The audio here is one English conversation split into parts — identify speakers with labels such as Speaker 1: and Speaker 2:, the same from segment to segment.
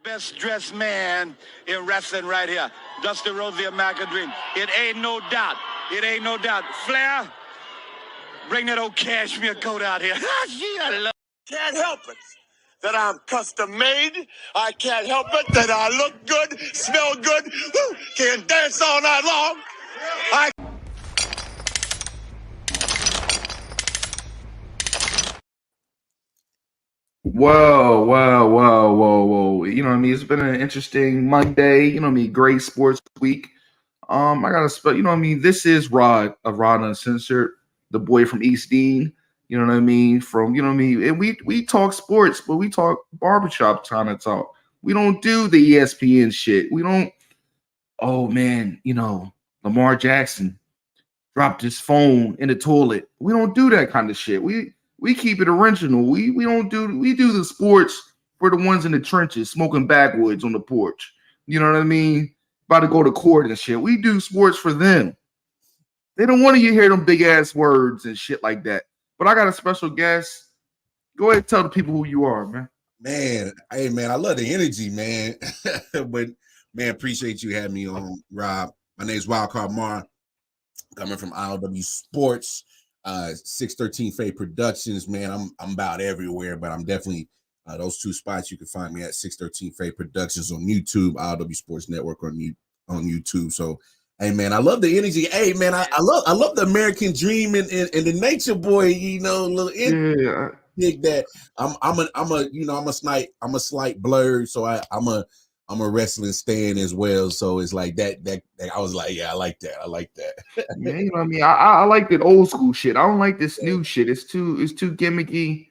Speaker 1: Best dressed man in wrestling right here. Dusty Rhodes, the American Dream. It ain't no doubt. It ain't no doubt. Flair, bring that old cashmere coat out here. Gee, I love. Can't help it that I'm custom made. I can't help it that I look good, smell good, can dance all night long. I
Speaker 2: Whoa. You know what I mean? It's been an interesting Monday. You know what I mean? Great sports week. I gotta spell, you know what I mean? This is Rod of Rod Uncensored, the boy from East Dean. You know what I mean? From, you know what I mean? And we talk sports, but we talk barbershop kind of talk. We don't do the ESPN shit. We don't, oh man, Lamar Jackson dropped his phone in the toilet. We don't do that kind of shit. We keep it original. We do the sports for the ones in the trenches smoking backwoods on the porch. You know what I mean? About to go to court and shit. We do sports for them. They don't want to hear them big ass words and shit like that. But I got a special guest. Go ahead and tell the people who you are, man.
Speaker 3: Man, hey man, I love the energy, man. But man, appreciate you having me on, Rob. My name is Wildcard Mar, coming from ILW Sports, 613 Fade Productions. Man, I'm about everywhere, but I'm definitely those two spots. You can find me at 613 Fade Productions on YouTube, ILW Sports Network on YouTube. So hey man, I love the energy. Hey man, I love the American dream and the nature boy, little
Speaker 2: Yeah.
Speaker 3: that I'm a slight blurred, so I'm a wrestling stan as well. So it's like that I was like, yeah, I like that.
Speaker 2: Yeah, you know what I mean? I like that old school shit. I don't like this new shit. It's too gimmicky.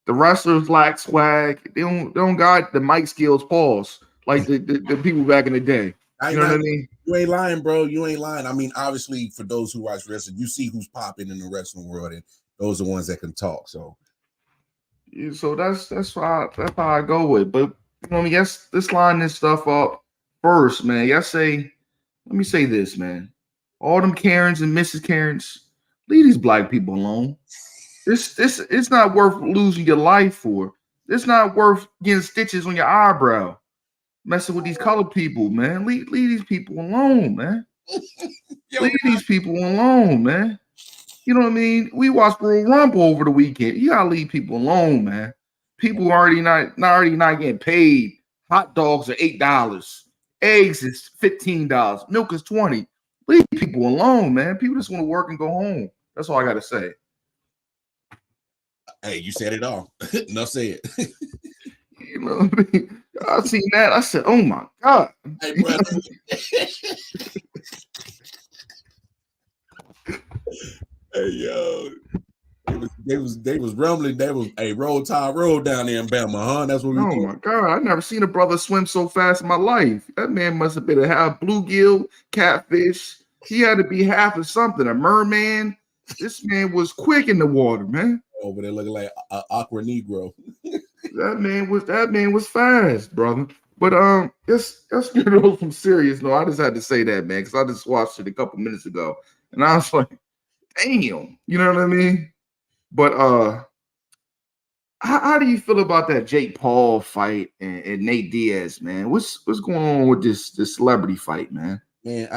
Speaker 2: The wrestlers lack swag. They don't got the mic skills pause like the people back in the day. You know what I mean?
Speaker 3: You ain't lying, bro. You ain't lying. I mean, obviously, for those who watch wrestling, you see who's popping in the wrestling world, and those are the ones that can talk. So,
Speaker 2: yeah, so that's how I go with. But you know what I mean? Yes, let's line this stuff up first, man. Let me say this, man. All them Karens and Mrs. Karens, leave these black people alone. This it's not worth losing your life for. It's not worth getting stitches on your eyebrow. Messing with these colored people, man. Leave these people alone, man. Leave these people alone, man. You know what I mean? We watched Royal Rumble over the weekend. You gotta leave people alone, man. People already not getting paid. Hot dogs are $8. Eggs is $15. Milk is $20. Leave people alone, man. People just want to work and go home. That's all I gotta say.
Speaker 3: hey, you said it all. Enough said.
Speaker 2: You know what I mean? I seen that. I said, "Oh my god!"
Speaker 3: Hey, brother. Hey, yo. They was rumbling. They was a roll tide road down there in Bama, huh? That's what we
Speaker 2: Oh
Speaker 3: do.
Speaker 2: my god! I never seen a brother swim so fast in my life. That man must have been a half bluegill, catfish. He had to be half of something, a merman. This man was quick in the water, man.
Speaker 3: Over there looking like an awkward Negro.
Speaker 2: That man was fast, brother. But let's get over from serious. No, I just had to say that, man, because I just watched it a couple minutes ago, and I was like, damn, you know what I mean? But how do you feel about that Jake Paul fight and Nate Diaz, man? What's going on with this celebrity fight, man?
Speaker 3: Man,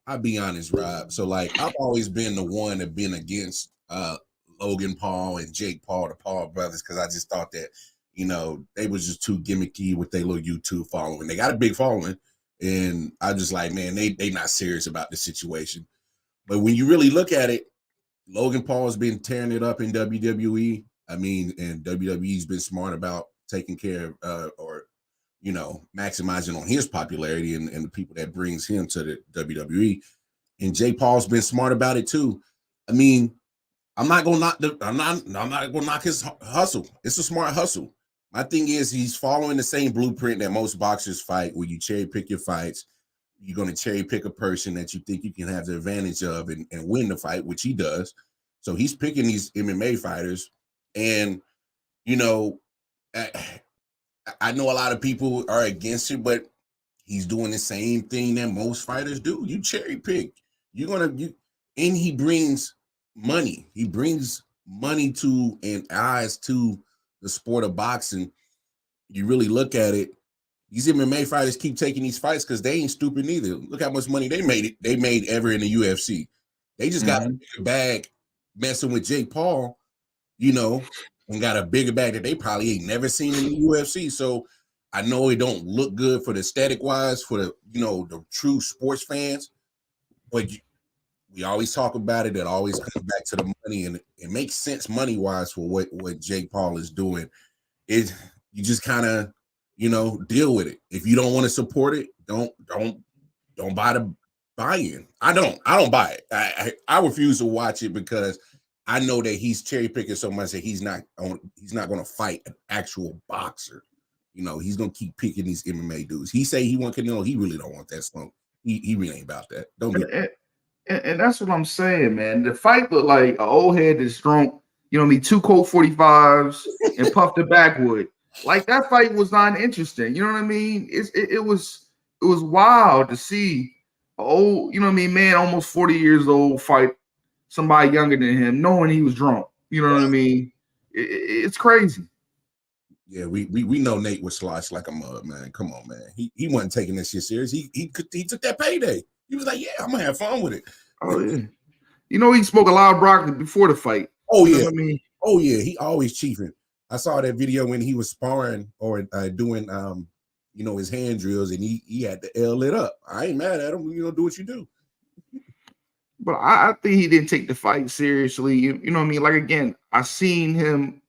Speaker 3: I'll be honest, Rob. So like I've always been the one that been against Logan Paul and Jake Paul, the Paul brothers, because I just thought that, they was just too gimmicky with their little YouTube following. They got a big following, and I just like, man, they not serious about the situation. But when you really look at it, Logan Paul has been tearing it up in WWE. I mean, and WWE's been smart about taking care of or maximizing on his popularity and the people that brings him to the WWE. And Jake Paul's been smart about it too. I mean, I'm not gonna knock his hustle. It's a smart hustle. My thing is he's following the same blueprint that most boxers fight, where you cherry pick your fights. You're going to cherry pick a person that you think you can have the advantage of and win the fight, which he does. So he's picking these MMA fighters. And, I know a lot of people are against it, but he's doing the same thing that most fighters do. You cherry pick. And he brings money. He brings money to and eyes to the sport of boxing. You really look at it, these MMA fighters keep taking these fights because they ain't stupid neither. Look how much money they made ever in the UFC. They just got a bigger bag messing with Jake Paul, you know, and got a bigger bag that they probably ain't never seen in the UFC. So I know it don't look good for the aesthetic wise for the the true sports fans, but we always talk about it. It always comes back to the money, and it makes sense money wise for what Jake Paul is doing. You just kind of deal with it. If you don't want to support it, don't buy the buy-in. I don't buy it. I refuse to watch it because I know that he's cherry picking so much that he's not going to fight an actual boxer. He's going to keep picking these MMA dudes. He say he want Canelo. He really don't want that smoke. He really ain't about that. Don't do that.
Speaker 2: And that's what I'm saying, man. The fight looked like an old head that's drunk, 2 Colt 45s and puffed the backwood. Like that fight was not interesting. You know what I mean? It was wild to see an old, man, almost 40 years old fight somebody younger than him, knowing he was drunk. You know what I mean? It's crazy.
Speaker 3: Yeah, we know Nate was slosh like a mug, man. Come on, man. He wasn't taking this shit serious. He took that payday. He was like, yeah, I'm gonna have fun with it.
Speaker 2: Oh yeah. He smoked a lot of broccoli before the fight.
Speaker 3: Oh
Speaker 2: you
Speaker 3: yeah.
Speaker 2: Know what I mean?
Speaker 3: Oh yeah. He always chiefing. I saw that video when he was sparring or doing his hand drills, and he had the L lit up. I ain't mad at him. Do what you do.
Speaker 2: But I think he didn't take the fight seriously. You know what I mean? Like again, I seen him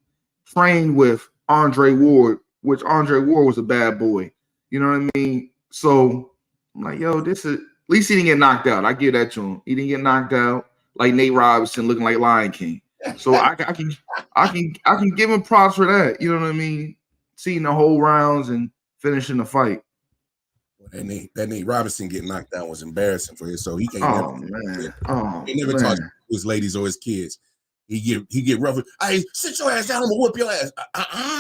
Speaker 2: train with Andre Ward, which Andre Ward was a bad boy. You know what I mean? So I'm like, yo, this is at least he didn't get knocked out. I give that to him. He didn't get knocked out like Nate Robinson looking like Lion King. So I can give him props for that. You know what I mean? Seeing the whole rounds and finishing the fight.
Speaker 3: That Nate Robinson getting knocked down was embarrassing for him. So he can't. He never talk to his ladies or his kids. He get rough. Hey, sit your ass down. I'm gonna whoop your ass.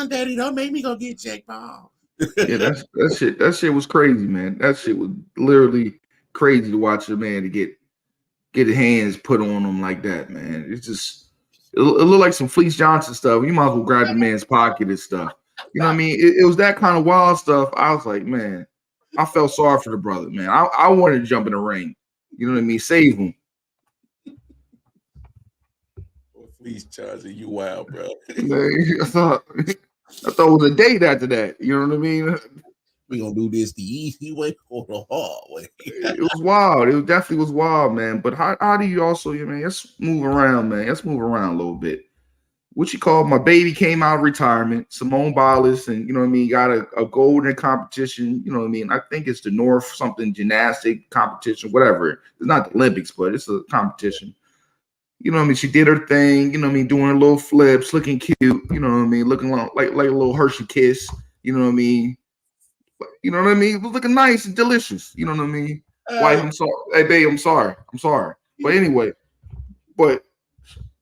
Speaker 3: Daddy, don't make me go get Jake Paul.
Speaker 2: Yeah, that shit was crazy, man. That shit was literally crazy to watch a man to get his hands put on him like that, man. It's just it looked like some Fleece Johnson stuff. You might as well grab the man's pocket and stuff. You know what I mean? It was that kind of wild stuff. I was like, man, I felt sorry for the brother, man. I wanted to jump in the ring. You know what I mean? Save him.
Speaker 3: Fleece Johnson, you wild, bro.
Speaker 2: I thought it was a date after that. You know what I mean?
Speaker 3: We gonna do this the easy way or the hard way.
Speaker 2: It was wild. It definitely was wild, man. But how do you also, man? Let's move around, man. Let's move around a little bit. What you call my baby came out of retirement, Simone Biles, and got a gold in competition. You know what I mean? I think it's the North something gymnastic competition, whatever. It's not the Olympics, but it's a competition. You know what I mean? She did her thing, doing her little flips, looking cute, looking like a little Hershey kiss, you know what I mean? You know what I mean? It was looking nice and delicious, you know what I mean? Wife, I'm sorry. Hey, babe, I'm sorry. But anyway,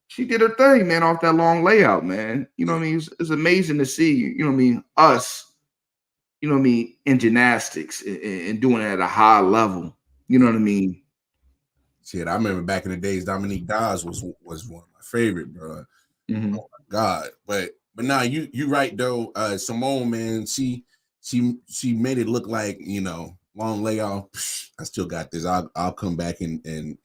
Speaker 2: she did her thing, man, off that long layout, man. You know what I mean? It's amazing to see, you know what I mean, us, in gymnastics and doing it at a high level. You know what I mean?
Speaker 3: Shit, I remember back in the days, Dominique Diaz was one of my favorite, bro. Mm-hmm. Oh my God. But now you right though. Simone, man, she made it look like, long layoff. I still got this. I'll come back and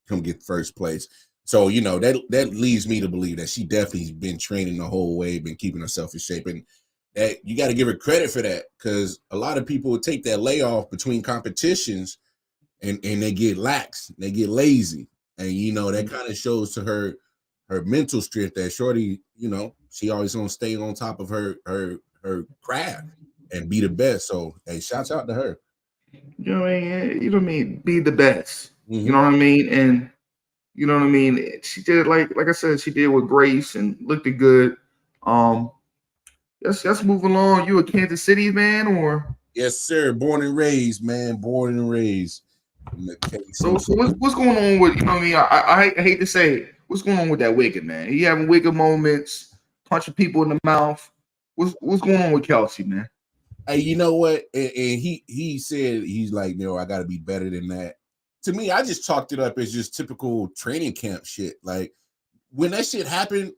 Speaker 3: come get first place. So, that leads me to believe that she definitely has been training the whole way, been keeping herself in shape. And that you got to give her credit for that, because a lot of people would take that layoff between competitions and they get lax, they get lazy. And, that kind of shows to her mental strength that shorty, she always gonna stay on top of her craft and be the best. So, hey, shouts out to her.
Speaker 2: You know what I mean? Be the best. Mm-hmm. You know what I mean? And you know what I mean? She did it like I said, she did with grace and looked good. Let's move along. You a Kansas City man or?
Speaker 3: Yes, sir. Born and raised, man. Born and raised.
Speaker 2: So what's going on with, you know what I mean? I hate to say it. What's going on with that Wicked, man? He having Wicked moments, punching people in the mouth. What's going on with Kelsey, man?
Speaker 3: Hey, you know what? And he said he's like, I got to be better than that. To me, I just chalked it up as just typical training camp shit. Like when that shit happened,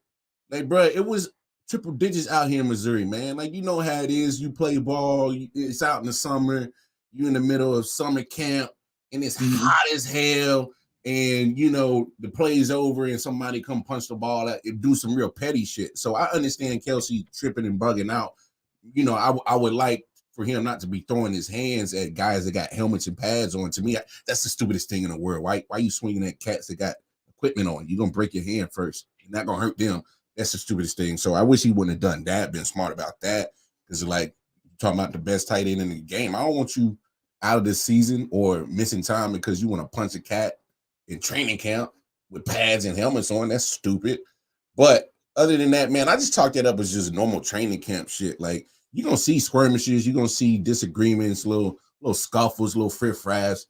Speaker 3: like, bro, it was triple digits out here in Missouri, man. Like, you know how it is. You play ball. It's out in the summer. You're in the middle of summer camp, and it's hot as hell. And, you know, the play's over and somebody come punch the ball out and do some real petty shit. So I understand Kelsey tripping and bugging out. You know, I would like for him not to be throwing his hands at guys that got helmets and pads on. To me, that's the stupidest thing in the world. Why are you swinging at cats that got equipment on? You're going to break your hand first. You're not going to hurt them. That's the stupidest thing. So I wish he wouldn't have done that, been smart about that. Because, like, talking about the best tight end in the game, I don't want you out of this season or missing time because you want to punch a cat in training camp with pads and helmets on. That's stupid. But other than that, man, I just talk that up as just normal training camp shit. Like, you're going to see skirmishes. You're going to see disagreements, little scuffles, little friff-fraffs.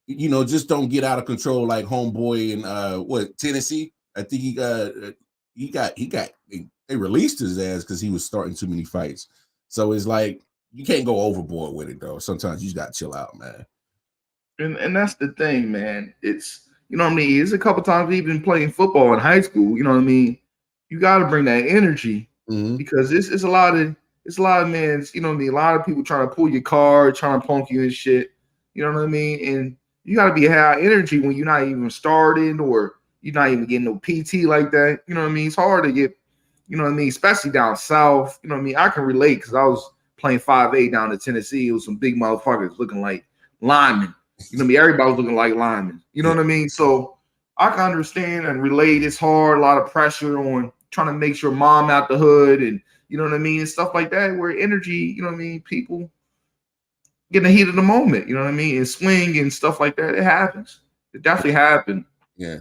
Speaker 3: You know, just don't get out of control like homeboy in, Tennessee? I think they released his ass because he was starting too many fights. So it's like, you can't go overboard with it, though. Sometimes you just got to chill out, man.
Speaker 2: And that's the thing, man. It's, you know what I mean? It's a couple times even playing football in high school, you know what I mean? You got to bring that energy because it's a lot of men, you know what I mean? A lot of people trying to pull your card, trying to punk you and shit. You know what I mean? And you got to be high energy when you're not even starting or you're not even getting no PT like that. You know what I mean? It's hard to get, you know what I mean? Especially down south. You know what I mean? I can relate because I was playing 5A down in Tennessee. It was some big motherfuckers looking like linemen. You know what I mean? Everybody was looking like linemen. You know what I mean? So I can understand and relate. It's hard, a lot of pressure on trying to make sure mom out the hood and, you know what I mean, and stuff like that, where energy, you know what I mean, people get in the heat of the moment, you know what I mean, and swing and stuff like that. It happens. It definitely happened.
Speaker 3: Yeah.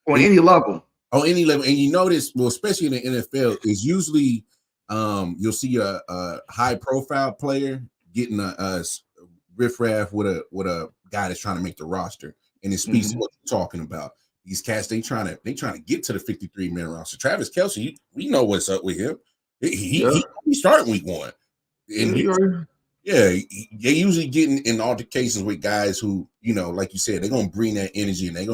Speaker 2: On any level.
Speaker 3: On any level. And you notice, well, especially in the NFL, is usually you'll see a high profile player getting a riffraff with a guy that's trying to make the roster. And it speaks to what you're talking about. These cats, they trying to get to the 53-man roster. Travis Kelce, we know what's up with him. He started week one. And they usually getting in altercations with guys who, you know, like you said, they're gonna bring that energy and they're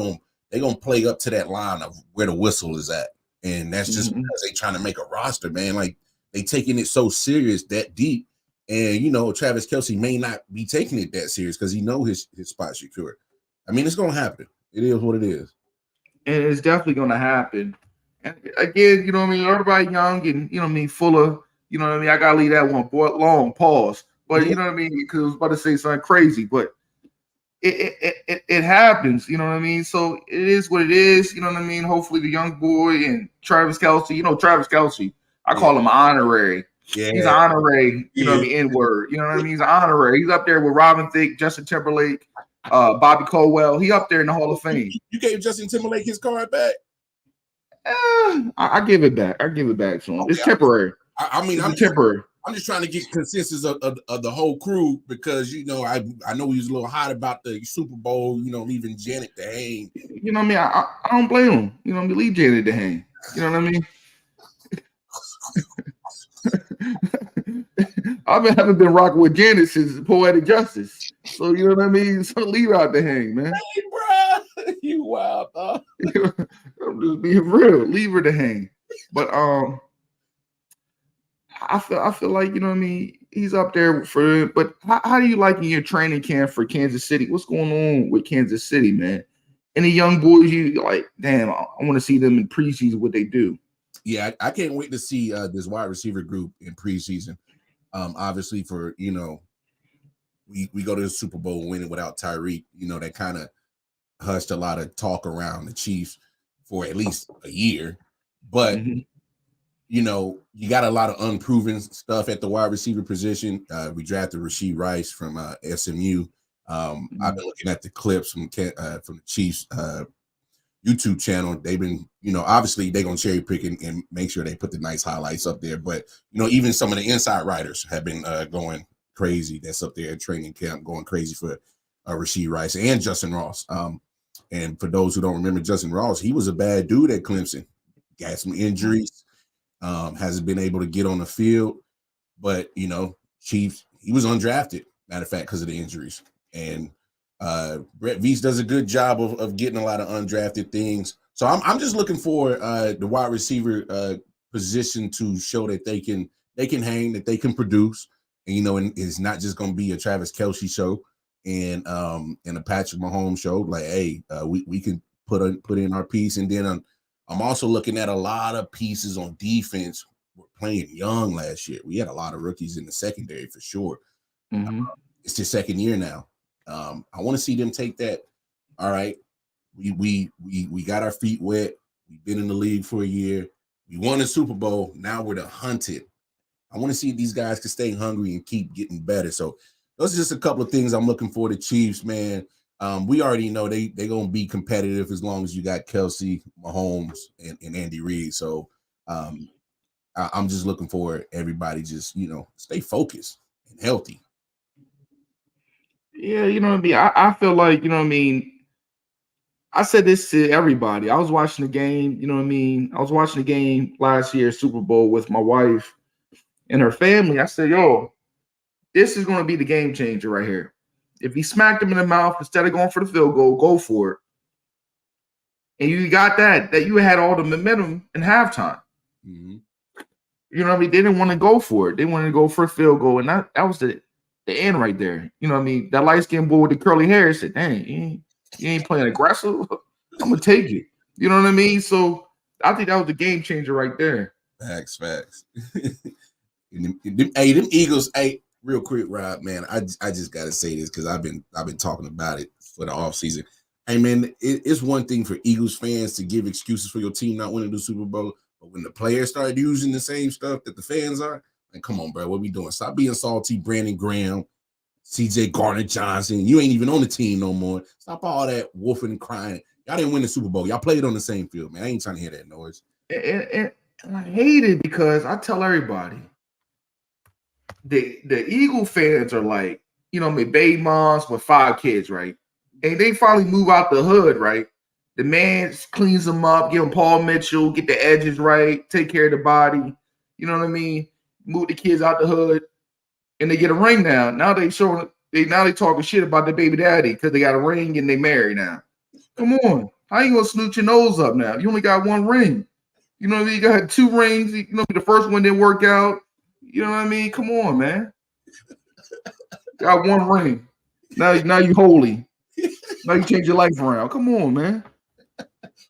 Speaker 3: gonna play up to that line of where the whistle is at. And that's just because they trying to make a roster, man. Like, they taking it so serious, that deep. And, you know, Travis Kelce may not be taking it that serious because he know his spot secure. I mean, it's gonna happen. It is what it is.
Speaker 2: And it's definitely gonna happen. And again, you know what I mean, everybody young and, you know what I mean, full of, you know what I mean, I gotta leave that one long pause. But you know what I mean, because I was about to say something crazy, but it happens, you know what I mean? So it is what it is, you know what I mean? Hopefully the young boy and Travis Kelce, you know, Travis Kelce, I call him honorary. Yeah. He's an honorary, you know what I mean, N-word. You know what I mean? He's an honorary. He's up there with Robin Thicke, Justin Timberlake, Bobby Caldwell. He up there in the Hall of Fame.
Speaker 3: You gave Justin Timberlake his card back?
Speaker 2: I give it back. I give it back to him. Okay, it's temporary.
Speaker 3: I'm temporary. I'm just trying to get consensus of the whole crew because, you know, I know he was a little hot about the Super Bowl, you know, leaving Janet to hang.
Speaker 2: You know what I mean? I don't blame him. You know what I mean? Leave Janet to hang. You know what I mean? I haven't been rocking with Janet since Poetic Justice. So, you know what I mean? So leave her out to hang, man.
Speaker 3: Hey, bro. You wild, dog.
Speaker 2: I'm just being real. Leave her to hang. But I feel like, you know what I mean, he's up there for it. But how do you like in your training camp for Kansas City? What's going on with Kansas City, man? Any young boys you like, damn, I want to see them in preseason, what they do.
Speaker 3: Yeah, I can't wait to see this wide receiver group in preseason. Obviously, for, you know, we go to the Super Bowl winning without Tyreek, you know, that kind of hushed a lot of talk around the Chiefs for at least a year. But you know, you got a lot of unproven stuff at the wide receiver position. We drafted Rashee Rice from SMU. I've been looking at the clips from the Chiefs YouTube channel. They've been, you know, obviously they're going to cherry pick and make sure they put the nice highlights up there. But, you know, even some of the inside writers have been going crazy. That's up there at training camp, going crazy for Rashee Rice and Justin Ross. And for those who don't remember Justin Ross, he was a bad dude at Clemson. Got some injuries. Hasn't been able to get on the field, but, you know, Chiefs, he was undrafted, matter of fact, because of the injuries. And Brett Veach does a good job of getting a lot of undrafted things. So I'm just looking for the wide receiver positioned to show that they can hang, that they can produce, and and it's not just going to be a Travis Kelce show and a Patrick Mahomes show. Like, hey, we can put in our piece, and then I'm also looking at a lot of pieces on defense. We're playing young last year. We had a lot of rookies in the secondary for sure.
Speaker 2: Mm-hmm.
Speaker 3: It's their second year now. I want to see them take that. All right, we got our feet wet. We've been in the league for a year. We won the Super Bowl. Now we're the hunted. I want to see if these guys can stay hungry and keep getting better. So those are just a couple of things I'm looking for the Chiefs, man. We already know they're going to be competitive as long as you got Kelce, Mahomes, and Andy Reid. So I'm just looking for everybody just, stay focused and healthy.
Speaker 2: Yeah, you know what I mean? I feel like, you know what I mean? I said this to everybody. I was watching the game, you know what I mean? I was watching the game last year, Super Bowl, with my wife and her family. I said, yo, this is going to be the game changer right here. If he smacked him in the mouth instead of going for the field goal, go for it. And you got that you had all the momentum in halftime.
Speaker 3: Mm-hmm.
Speaker 2: You know what I mean? They didn't want to go for it. They wanted to go for a field goal. And that was the end right there. You know what I mean? That light-skinned boy with the curly hair said, dang, you ain't playing aggressive. I'm going to take it. You know what I mean? So I think that was the game changer right there.
Speaker 3: Facts. Hey, them Eagles, hey, real quick, Rob, man, I just got to say this because I've been talking about it for the offseason. Hey, man, it's one thing for Eagles fans to give excuses for your team not winning the Super Bowl, but when the players start using the same stuff that the fans are, like, come on, bro, what we doing? Stop being salty, Brandon Graham, CJ Gardner-Johnson. You ain't even on the team no more. Stop all that wolfing and crying. Y'all didn't win the Super Bowl. Y'all played on the same field, man. I ain't trying to hear that noise.
Speaker 2: And I hate it because I tell everybody, the Eagle fans are like, you know, my baby moms with 5 kids, right? And they finally move out the hood, right? The man cleans them up, give them Paul Mitchell, get the edges right, take care of the body. You know what I mean? Move the kids out the hood, and they get a ring now. Now they talking shit about the baby daddy because they got a ring and they married now. Come on, how you gonna snoot your nose up now? You only got 1 ring. You know what I mean? You got 2 rings. You know, the first one didn't work out. You know what I mean? Come on, man. Got 1 ring. Now you holy. Now you change your life around. Come on, man.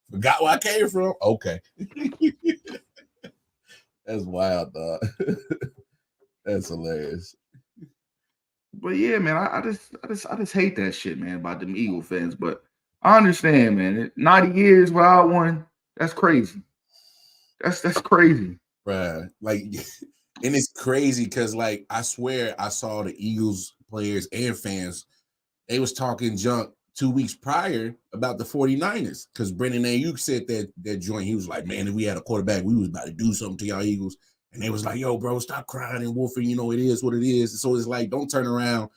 Speaker 3: Forgot where I came from? Okay. That's wild, dog. That's hilarious.
Speaker 2: But yeah, man, I just hate that shit, man, about them Eagle fans. But I understand, man. 90 years without one, that's crazy. That's crazy.
Speaker 3: Right. Like, and it's crazy because, like, I swear I saw the Eagles players and fans, they was talking junk 2 weeks prior about the 49ers because Brendan Ayuk said that joint. He was like, man, if we had a quarterback, we was about to do something to y'all Eagles. And they was like, yo, bro, stop crying and wolfing. You know, it is what it is. So it's like, don't turn around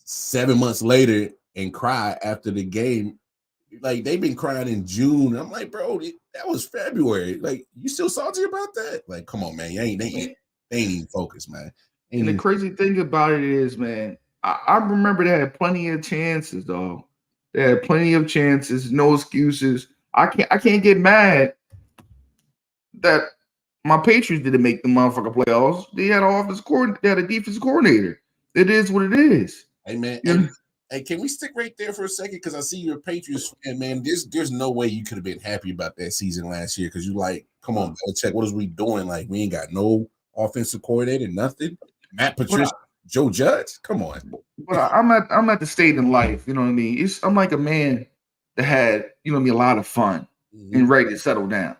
Speaker 3: 7 months later and cry after the game. Like, they've been crying in June. I'm like, bro, that was February. Like, you still salty about that? Like, come on, man. They ain't even focused, man.
Speaker 2: And the crazy thing about it is, man, I remember they had plenty of chances, though. They had plenty of chances, no excuses. I can't get mad that my Patriots didn't make the motherfucking playoffs. They had they had a defensive coordinator. It is what it is.
Speaker 3: Hey, man. Hey, can we stick right there for a second? Because I see you're a Patriots fan, man. There's no way you could have been happy about that season last year because you like, come on, Belichick, what is we doing? Like, we ain't got no offensive coordinator, nothing. Matt Patricia, Joe Judge, come on.
Speaker 2: But I'm at the state in life, you know what I mean? I'm like a man that had, you know what I mean, a lot of fun and ready to settle down.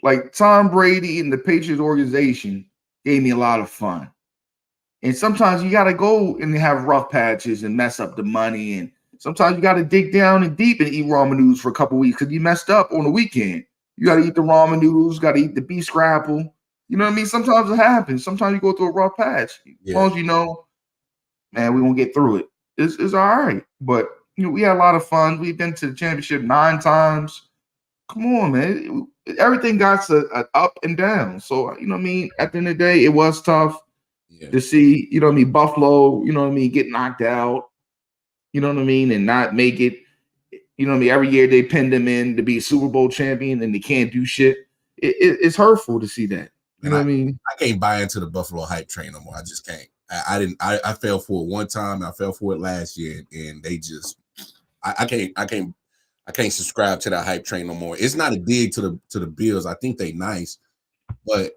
Speaker 2: Like Tom Brady and the Patriots organization gave me a lot of fun. And sometimes you got to go and have rough patches and mess up the money. And sometimes you got to dig down and deep and eat ramen noodles for a couple weeks because you messed up on the weekend. You got to eat the ramen noodles, got to eat the beef scrapple. You know what I mean? Sometimes it happens. Sometimes you go through a rough patch. As long as you know, man, we're going to get through it. It's all right. But, you know, we had a lot of fun. We've been to the championship 9 times. Come on, man. Everything got an up and down. So, you know what I mean? At the end of the day, it was tough to see, you know what I mean, Buffalo, you know what I mean, get knocked out, you know what I mean, and not make it. You know what I mean? Every year they pin them in to be Super Bowl champion and they can't do shit. It's hurtful to see that. You know what I mean?
Speaker 3: I can't buy into the Buffalo hype train no more. I just can't. I didn't. I fell for it one time. I fell for it last year, and they just. I can't subscribe to that hype train no more. It's not a dig to the Bills. I think they nice, but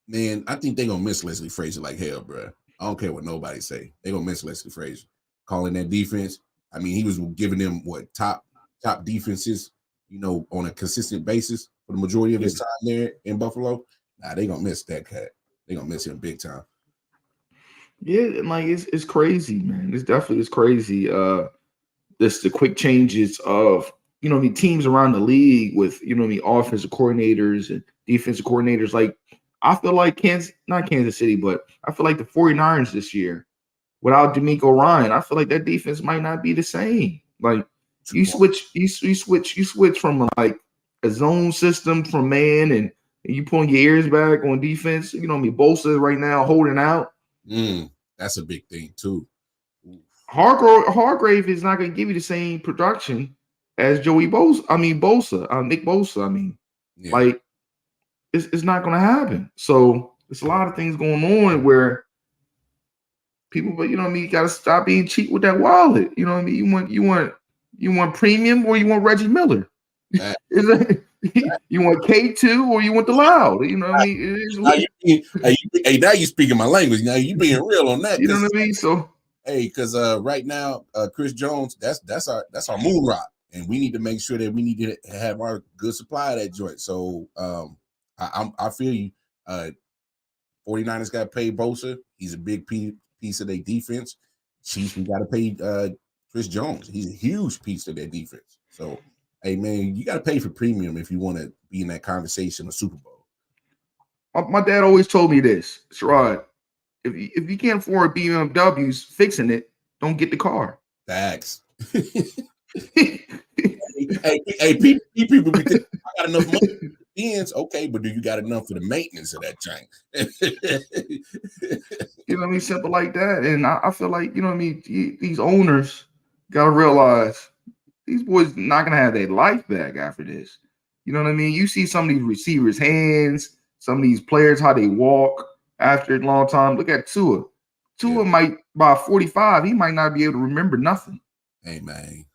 Speaker 3: man, I think they gonna miss Leslie Frazier like hell, bro. I don't care what nobody say. They gonna miss Leslie Frazier calling that defense. I mean, he was giving them what top defenses, on a consistent basis for the majority of his time there in Buffalo. Nah, they gonna miss that cat. They gonna miss him big time.
Speaker 2: Yeah, and like it's crazy, man. It's definitely crazy. The quick changes of teams around the league with offensive coordinators and defensive coordinators. Like I feel like not Kansas City, but I feel like the 49ers this year without D'Amico Ryan, I feel like that defense might not be the same. Like you switch from like a zone system from man and you pulling your ears back on defense. Bosa right now holding out.
Speaker 3: That's a big thing too.
Speaker 2: Hargrave is not going to give you the same production as Joey Bosa. Nick Bosa. Like it's not going to happen. So there's a lot of things going on where people, but you got to stop being cheap with that wallet. You want premium or you want Reggie Miller? You want K2 or you want the loud? You know what I mean?
Speaker 3: Now you speaking my language. Now you being real on that.
Speaker 2: You know what I mean? So.
Speaker 3: Hey, because right now, Chris Jones, that's our moon rock, and we need to make sure that we need to have our good supply of that joint. So I feel you. 49ers got to pay Bosa. He's a big piece of their defense. Chiefs, we got to pay Chris Jones. He's a huge piece of their defense. So, hey man, you got to pay for premium if you want to be in that conversation of Super Bowl.
Speaker 2: My dad always told me this, Sherrod. If you can't afford BMWs fixing it, don't get the car.
Speaker 3: Facts. hey, people be thinking, I got enough money for the Benz. Okay, but do you got enough for the maintenance of that tank?
Speaker 2: You know what I mean? Simple like that. And I feel like, these owners got to realize these boys not going to have their life back after this. You know what I mean? You see some of these receivers' hands, some of these players, how they walk. After a long time, look at Tua. Tua might, by 45, he might not be able to remember nothing.
Speaker 3: Hey, man.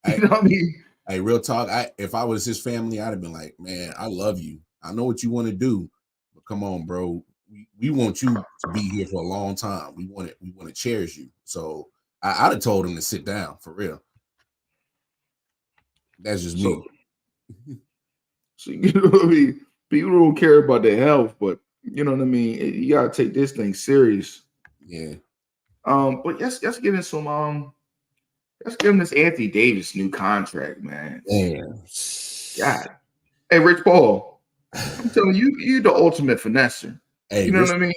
Speaker 2: You know what I mean?
Speaker 3: Hey, real talk. If I was his family, I'd have been like, man, I love you. I know what you want to do, but come on, bro. We want you to be here for a long time. We want to cherish you. So I'd have told him to sit down for real. That's just me.
Speaker 2: So you know what I mean? People don't care about their health, but you know what I mean? You gotta take this thing serious.
Speaker 3: Yeah.
Speaker 2: But let's get in some let's give him this Anthony Davis new contract, man.
Speaker 3: Damn.
Speaker 2: God. Hey, Rich Paul, I'm telling you, you're the ultimate finesser.
Speaker 3: Hey,
Speaker 2: you know what I mean?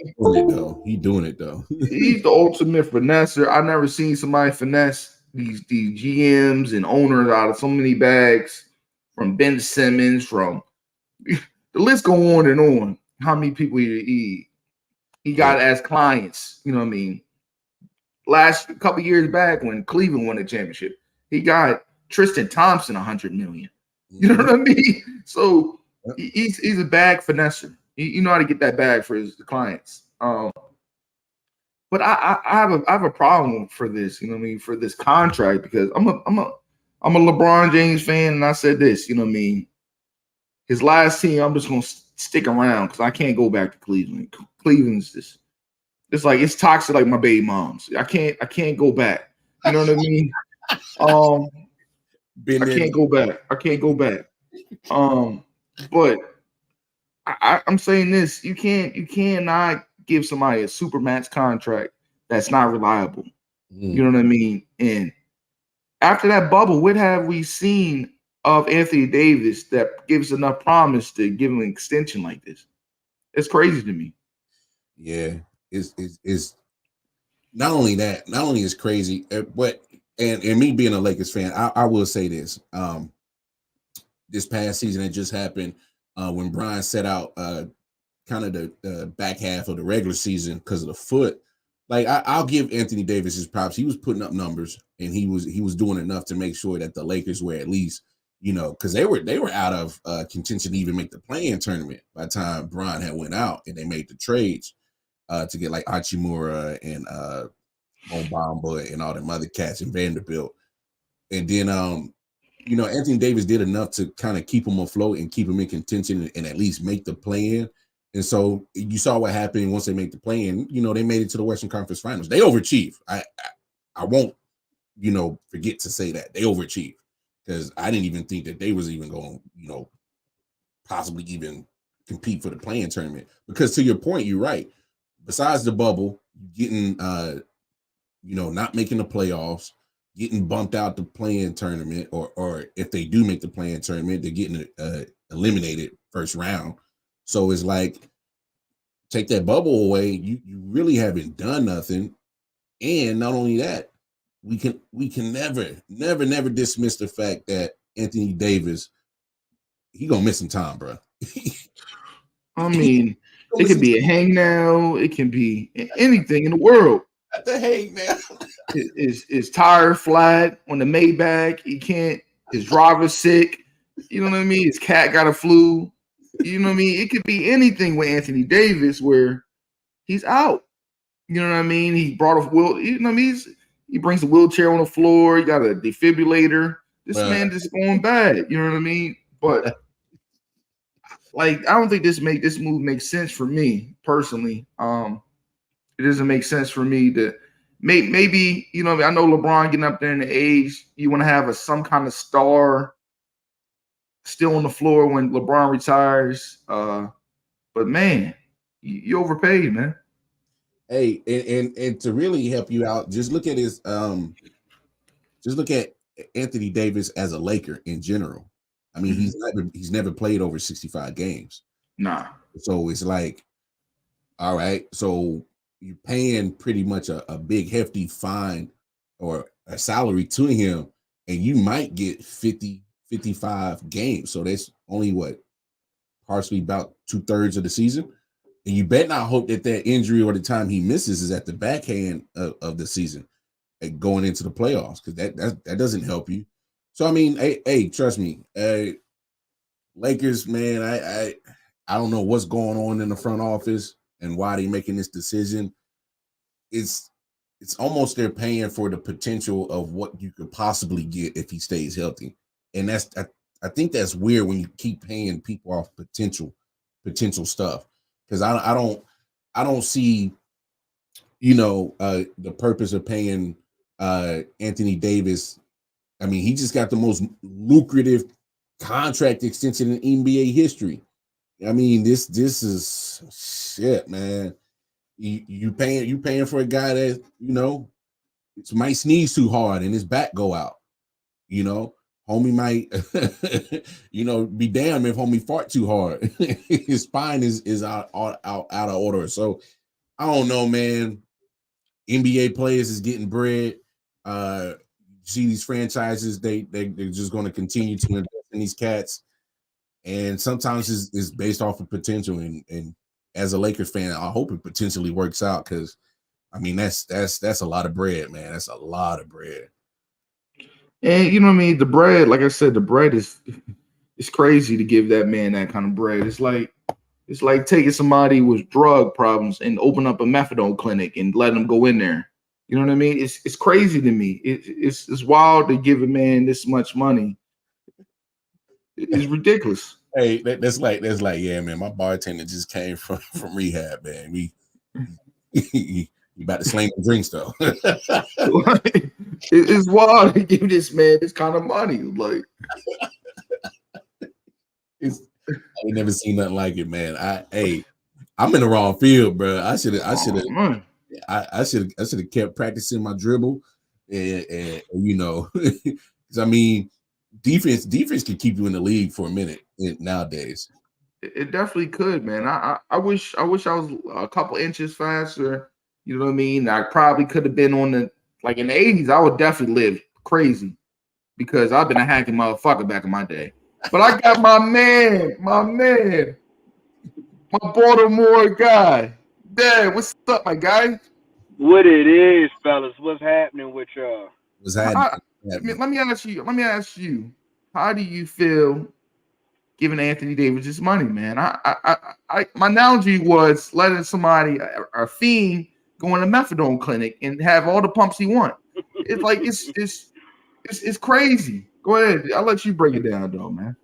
Speaker 3: He doing it though.
Speaker 2: He's the ultimate finesser. I've never seen somebody finesse these GMs and owners out of so many bags, from Ben Simmons, from the list go on and on. How many people he got as clients, you know what I mean? Last couple years back when Cleveland won the championship, he got Tristan Thompson $100 million. You know what I mean? So he's a bag finesser. You know how to get that bag for his clients. But I have a problem for this, you know what I mean, for this contract, because I'm a LeBron James fan, and I said this, you know what I mean. His last team, I'm just gonna stick around because I can't go back to Cleveland. Cleveland's just, it's like it's toxic like my baby moms. I can't go back. You know what I mean? I can't go back. But I'm saying this: you cannot give somebody a supermax contract that's not reliable. You know what I mean? And after that bubble, what have we seen of Anthony Davis that gives enough promise to give him an extension like this? It's crazy to me.
Speaker 3: Yeah, it's not only that, not only is crazy, but and me being a Lakers fan, I will say this. This past season, it just happened when Brian set out kind of the back half of the regular season because of the foot. Like I'll give Anthony Davis his props. He was putting up numbers, and he was doing enough to make sure that the Lakers were at least, because they were out of contention to even make the play-in tournament by the time Bron had went out and they made the trades to get like Achimura and Mo Bamba and all them other cats in Vanderbilt. And then Anthony Davis did enough to kind of keep him afloat and keep him in contention and at least make the play-in. And so you saw what happened once they made the play-in. They made it to the Western Conference Finals. They overachieved. I won't, forget to say that they overachieved because I didn't even think that they was even going, possibly even compete for the play-in tournament. Because to your point, you're right. Besides the bubble, getting, not making the playoffs, getting bumped out the play-in tournament, or if they do make the play-in tournament, they're getting eliminated first round. So it's like, take that bubble away, you really haven't done nothing. And not only that, we can never dismiss the fact that Anthony Davis, he gonna miss some time, bro.
Speaker 2: I mean, it could be a hangnail, it can be anything in the world.
Speaker 3: The hangnail.
Speaker 2: His tire flat on the Maybach. He can't. His driver's sick. You know what I mean? His cat got a flu. You know what I mean? It could be anything with Anthony Davis where he's out. You know what I mean? He brought a wheel. You know what I mean? He brings a wheelchair on the floor. He got a defibrillator. This man just going bad. You know what I mean? But I don't think this move makes sense for me personally. It doesn't make sense for me to maybe I know LeBron getting up there in the age. You want to have some kind of star still on the floor when LeBron retires. But man, you overpaid, man.
Speaker 3: Hey, and to really help you out, just look at Anthony Davis as a Laker in general. I mean, he's never played over 65 games.
Speaker 2: Nah.
Speaker 3: So it's like, all right, so you're paying pretty much a big hefty fine or a salary to him, and you might get 50, 55 games. So that's only partially about 2/3 of the season. And you bet not hope that injury or the time he misses is at the backhand of the season going into the playoffs, because that doesn't help you. So, I mean, hey, trust me, Lakers, man, I don't know what's going on in the front office and why they're making this decision. It's almost they're paying for the potential of what you could possibly get if he stays healthy. And I think that's weird when you keep paying people off potential stuff. Because I don't see, the purpose of paying Anthony Davis. I mean, he just got the most lucrative contract extension in NBA history. I mean, this is shit, man. You paying for a guy that might sneeze too hard and his back go out. Homie might, be damned if homie fart too hard. His spine is out of order. So I don't know, man. NBA players is getting bread. See these franchises, they're just going to continue to invest in these cats, and sometimes it's based off of potential. And as a Lakers fan, I hope it potentially works out, because I mean that's a lot of bread, man. That's a lot of bread.
Speaker 2: And you know what I mean? The bread, like I said, the bread it's crazy to give that man that kind of bread. It's like taking somebody with drug problems and open up a methadone clinic and let them go in there. You know what I mean? It's crazy to me. It's wild to give a man this much money. It's ridiculous.
Speaker 3: Hey, that's like, yeah, man. My bartender just came from rehab, man. We about to slang the drinks though.
Speaker 2: It's wild to give this man this kind of money. Like,
Speaker 3: I ain't never seen nothing like it, man. I'm in the wrong field, bro. I should have kept practicing my dribble, and because I mean, defense can keep you in the league for a minute nowadays.
Speaker 2: It definitely could, man. I wish I was a couple inches faster. You know what I mean? I probably could have been in the 80s. I would definitely live crazy, because I've been a hacking motherfucker back in my day. But I got my man, my Baltimore guy. Dad, what's up, my guy?
Speaker 4: What it is, fellas? What's happening with y'all?
Speaker 3: What's happening?
Speaker 2: Let me ask you. how do you feel giving Anthony Davis his money, man? My analogy was letting somebody, a fiend, go in a methadone clinic and have all the pumps he want. It's like it's crazy. Go ahead, I'll let you break it down, though, man.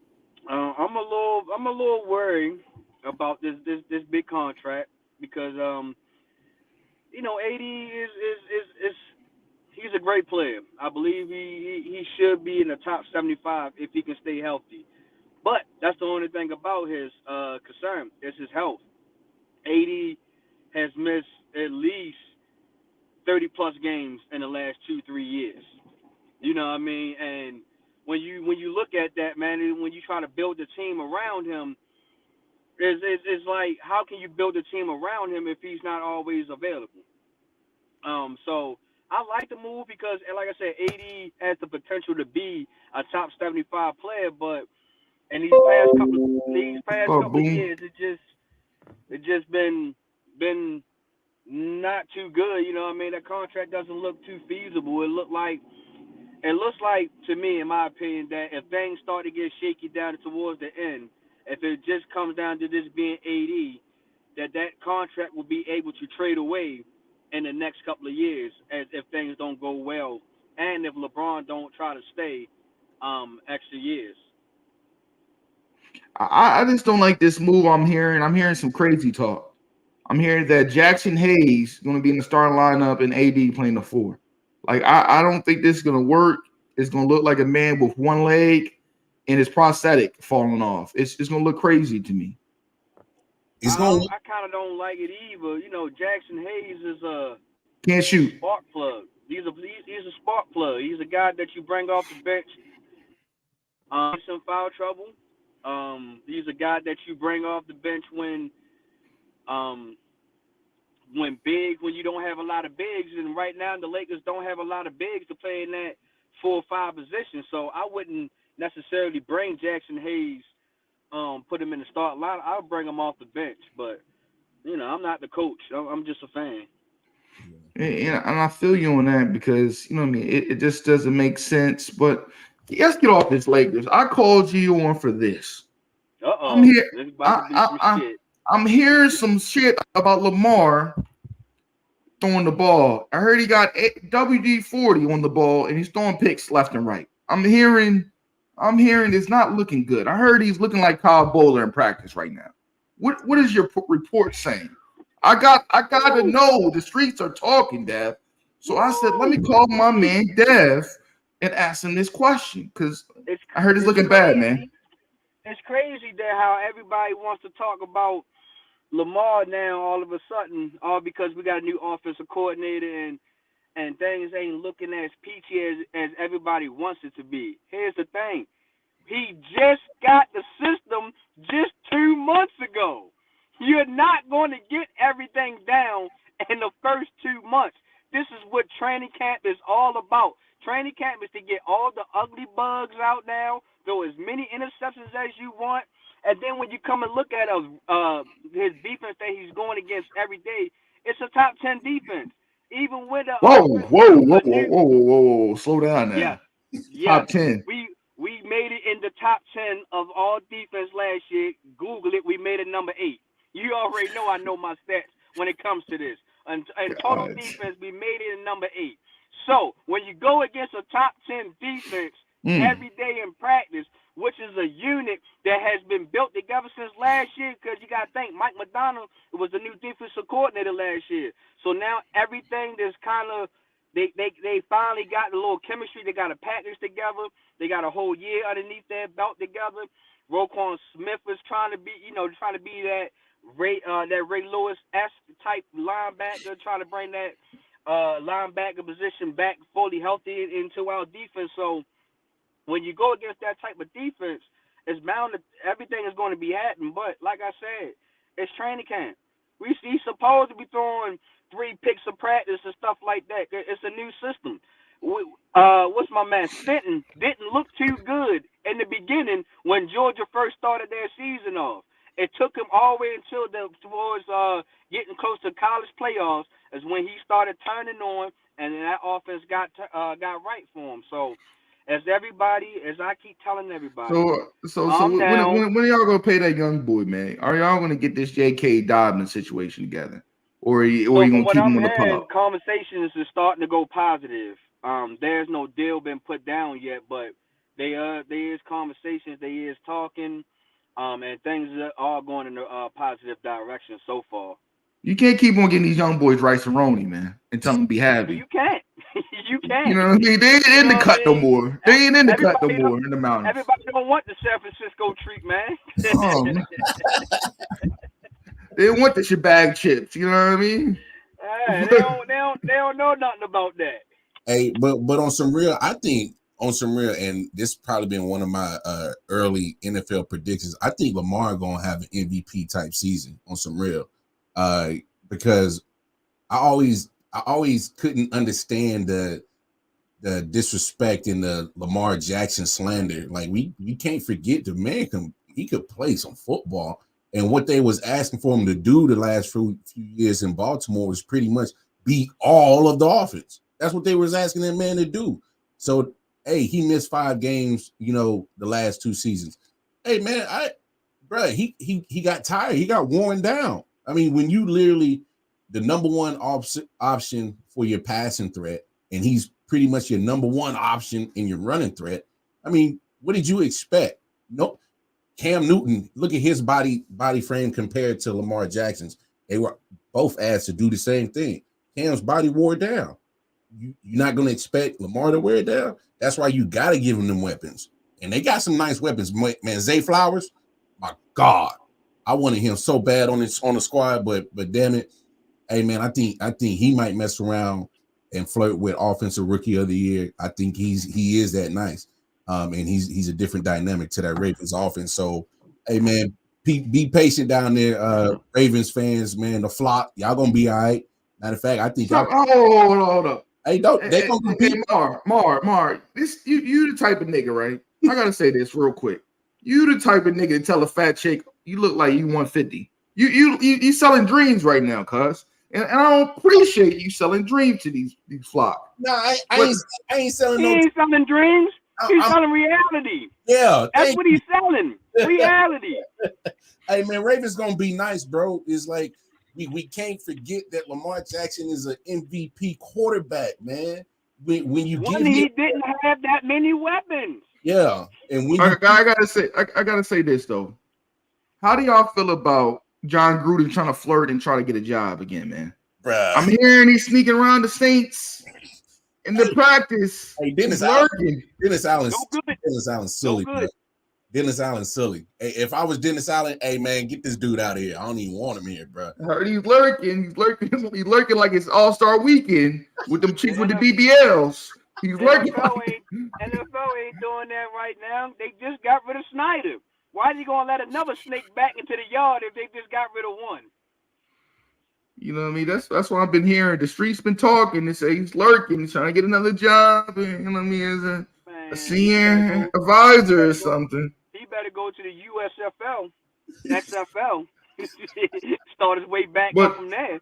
Speaker 4: I'm a little worried about this big contract because AD is he's a great player. I believe he should be in the top 75 if he can stay healthy. But that's the only thing about his concern is his health. AD has missed at least 30 plus games in the last 2-3 years. You know what I mean? And when you look at that, man, and when you try to build a team around him, it's like how can you build a team around him if he's not always available? So I like the move because, like I said, AD has the potential to be a top 75 player, but in these past
Speaker 2: Oh,
Speaker 4: couple of
Speaker 2: boom.
Speaker 4: years, it just been not too good. You know what I mean? That contract doesn't look too feasible. It looks like to me, in my opinion, that if things start to get shaky down towards the end, if it just comes down to this being AD, that contract will be able to trade away in the next couple of years as if things don't go well and if LeBron don't try to stay extra years.
Speaker 2: I just don't like this move. I'm hearing some crazy talk. I'm hearing that Jackson Hayes is going to be in the starting lineup and AD playing the four. Like I don't think this is going to work. It's going to look like a man with one leg and his prosthetic falling off. It's going to look crazy to me.
Speaker 3: It's going.
Speaker 4: I kind of don't like it either. Jackson Hayes is a
Speaker 2: Can't shoot.
Speaker 4: spark plug. He's a spark plug. He's a guy that you bring off the bench. Some foul trouble. He's a guy that you bring off the bench um, when you don't have a lot of bigs, and right now the Lakers don't have a lot of bigs to play in that 4 or 5 position. So I wouldn't necessarily bring Jackson Hayes, put him in the start line. I'll bring him off the bench, but I'm not the coach. I'm just a fan.
Speaker 2: And I feel you on that because you know what I mean. It just doesn't make sense. But let's get off this Lakers. I called you on for this. I'm here.
Speaker 4: There's about to be some shit.
Speaker 2: I'm hearing some shit about Lamar throwing the ball. I heard he got WD-40 on the ball and he's throwing picks left and right. I'm hearing it's not looking good. I heard he's looking like Kyle Bowler in practice right now. What is your report saying? I got to know. The streets are talking, Dev. So I said, let me call my man Dev and ask him this question because I heard it's looking
Speaker 4: crazy.
Speaker 2: bad, man.
Speaker 4: It's crazy that how everybody wants to talk about Lamar now all of a sudden, all because we got a new offensive coordinator and things ain't looking as peachy as everybody wants it to be. Here's the thing. He just got the system just 2 months ago. You're not going to get everything down in the first 2 months. This is what training camp is all about. Training camp is to get all the ugly bugs out now, throw as many interceptions as you want, and then when you come and look at his defense that he's going against every day, it's a top 10 defense. Even with
Speaker 2: Whoa. Slow down now.
Speaker 4: Yes.
Speaker 2: Top 10.
Speaker 4: We made it in the top 10 of all defense last year. Google it. We made it number 8. You already know I know my stats when it comes to this. And total defense, we made it in number 8. So when you go against a top 10 defense every day in practice, which is a unit that has been built together since last year, because you got to think Mike McDonald was the new defensive coordinator last year. So now everything is kind of they finally got a little chemistry. They got a package together. They got a whole year underneath their belt together. Roquan Smith is trying to be that Ray Lewis-esque type linebacker, trying to bring that linebacker position back fully healthy into our defense. So when you go against that type of defense, it's bound to everything is going to be happening. But like I said, it's training camp. He's supposed to be throwing 3 picks of practice and stuff like that. It's a new system. What's my man Fenton didn't look too good in the beginning when Georgia first started their season off. It took him all the way towards getting close to college playoffs is when he started turning on, and then that offense got right for him. So as I keep telling everybody,
Speaker 2: So
Speaker 4: calm down.
Speaker 2: when are y'all gonna pay that young boy, man? Are y'all gonna get this J.K. Dobbins situation together, or
Speaker 4: So
Speaker 2: you
Speaker 4: from
Speaker 2: gonna
Speaker 4: what
Speaker 2: keep him
Speaker 4: I'm
Speaker 2: on the
Speaker 4: hearing,
Speaker 2: pub?
Speaker 4: conversations are starting to go positive. There's no deal been put down yet, but there is conversations, there is talking, and things are all going in a positive direction so far.
Speaker 2: You can't keep on getting these young boys rice and roni, man, and tell them to be happy.
Speaker 4: You can't. You
Speaker 2: You
Speaker 4: can't.
Speaker 2: know what I mean? They ain't
Speaker 4: You
Speaker 2: in
Speaker 4: know
Speaker 2: the
Speaker 4: what I
Speaker 2: cut no
Speaker 4: mean?
Speaker 2: more. They ain't in the cut no
Speaker 4: Everybody don't.
Speaker 2: more in the mountains.
Speaker 4: Everybody don't want the San Francisco treat, man.
Speaker 2: Um, they want the shebag chips. You know what I mean?
Speaker 4: They don't know nothing about that.
Speaker 3: Hey, but on some real, I think on some real, and this probably been one of my early NFL predictions. I think Lamar gonna have an MVP type season on some real, uh, because I always couldn't understand the disrespect and the Lamar Jackson slander. Like we can't forget the man he could play some football, and what they was asking for him to do the last few years in Baltimore was pretty much beat all of the offense. That's what they was asking that man to do. So hey, he missed 5 games, the last 2 seasons. Hey man, he got tired. He got worn down. I mean, when you literally the number one option for your passing threat, and he's pretty much your number one option in your running threat. I mean, what did you expect? Nope. Cam Newton, look at his body frame compared to Lamar Jackson's. They were both asked to do the same thing. Cam's body wore down. You're not going to expect Lamar to wear it down. That's why you got to give him them weapons. And they got some nice weapons. Man, Zay Flowers, my God. I wanted him so bad on the squad, but damn it. Hey man, I think he might mess around and flirt with offensive rookie of the year. I think he is that nice. And he's a different dynamic to that Ravens offense. So, hey man, be patient down there, Ravens fans, man. The flock, y'all gonna be all right. Matter of fact, I think y'all.
Speaker 2: Hold up.
Speaker 3: Hey, don't they gonna compete?
Speaker 2: Hey, Mar. This you the type of nigga, right? I gotta say this real quick. You the type of nigga to tell a fat chick you look like you 150. You selling dreams right now, cuz. And I don't appreciate you selling dreams to these flock.
Speaker 3: No, I ain't selling
Speaker 4: He
Speaker 3: no.
Speaker 4: ain't selling dreams. He's
Speaker 3: I'm,
Speaker 4: selling reality.
Speaker 3: yeah,
Speaker 4: That's what he's selling. Reality.
Speaker 3: Hey man, Ravens gonna be nice, bro. It's like we can't forget that Lamar Jackson is an MVP quarterback, man. When you
Speaker 4: One,
Speaker 3: give him,
Speaker 4: he didn't have that many weapons.
Speaker 3: yeah, and when
Speaker 2: I
Speaker 3: you
Speaker 2: gotta say this though. How do y'all feel about John Gruden trying to flirt and try to get a job again, man?
Speaker 3: bruh.
Speaker 2: I'm hearing he's sneaking around the Saints in the practice.
Speaker 3: Hey,
Speaker 2: He's lurking.
Speaker 3: Dennis Allen's
Speaker 4: No good.
Speaker 3: silly,
Speaker 4: No
Speaker 3: bro.
Speaker 4: good.
Speaker 3: Dennis Allen's silly. Hey, if I was Dennis Allen, hey man, get this dude out of here. I don't even want him here, bro.
Speaker 2: I heard he's lurking. He's lurking like it's All-Star Weekend with them chicks with the BBLs. He's lurking.
Speaker 4: NFL ain't doing that right now. They just got rid of Snyder. Why are you gonna let another snake back into the yard if they just got rid of one?
Speaker 2: You know what I mean? That's what I've been hearing. The streets been talking. They say he's lurking, he's trying to get another job. And, you know what I mean? As a senior advisor or something.
Speaker 4: He better go to the USFL, XFL, start his way back up
Speaker 2: But
Speaker 4: from there.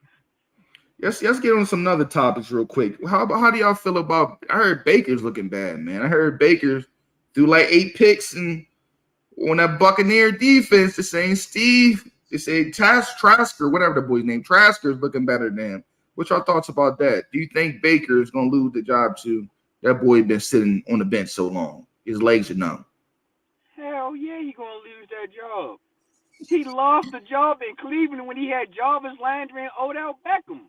Speaker 2: let's get on some other topics real quick. How do y'all feel about? I heard Baker's looking bad, man. I heard Baker's threw like 8 picks and on that Buccaneer defense. They're saying Steve. They say Trasker, whatever the boy's name, Trasker is looking better than him. What's your thoughts about that? Do you think Baker is going to lose the job to that boy been sitting on the bench so long? His legs are numb.
Speaker 4: Hell yeah, he gonna lose that job. He lost the job in Cleveland when he had Jarvis Landry and Odell Beckham.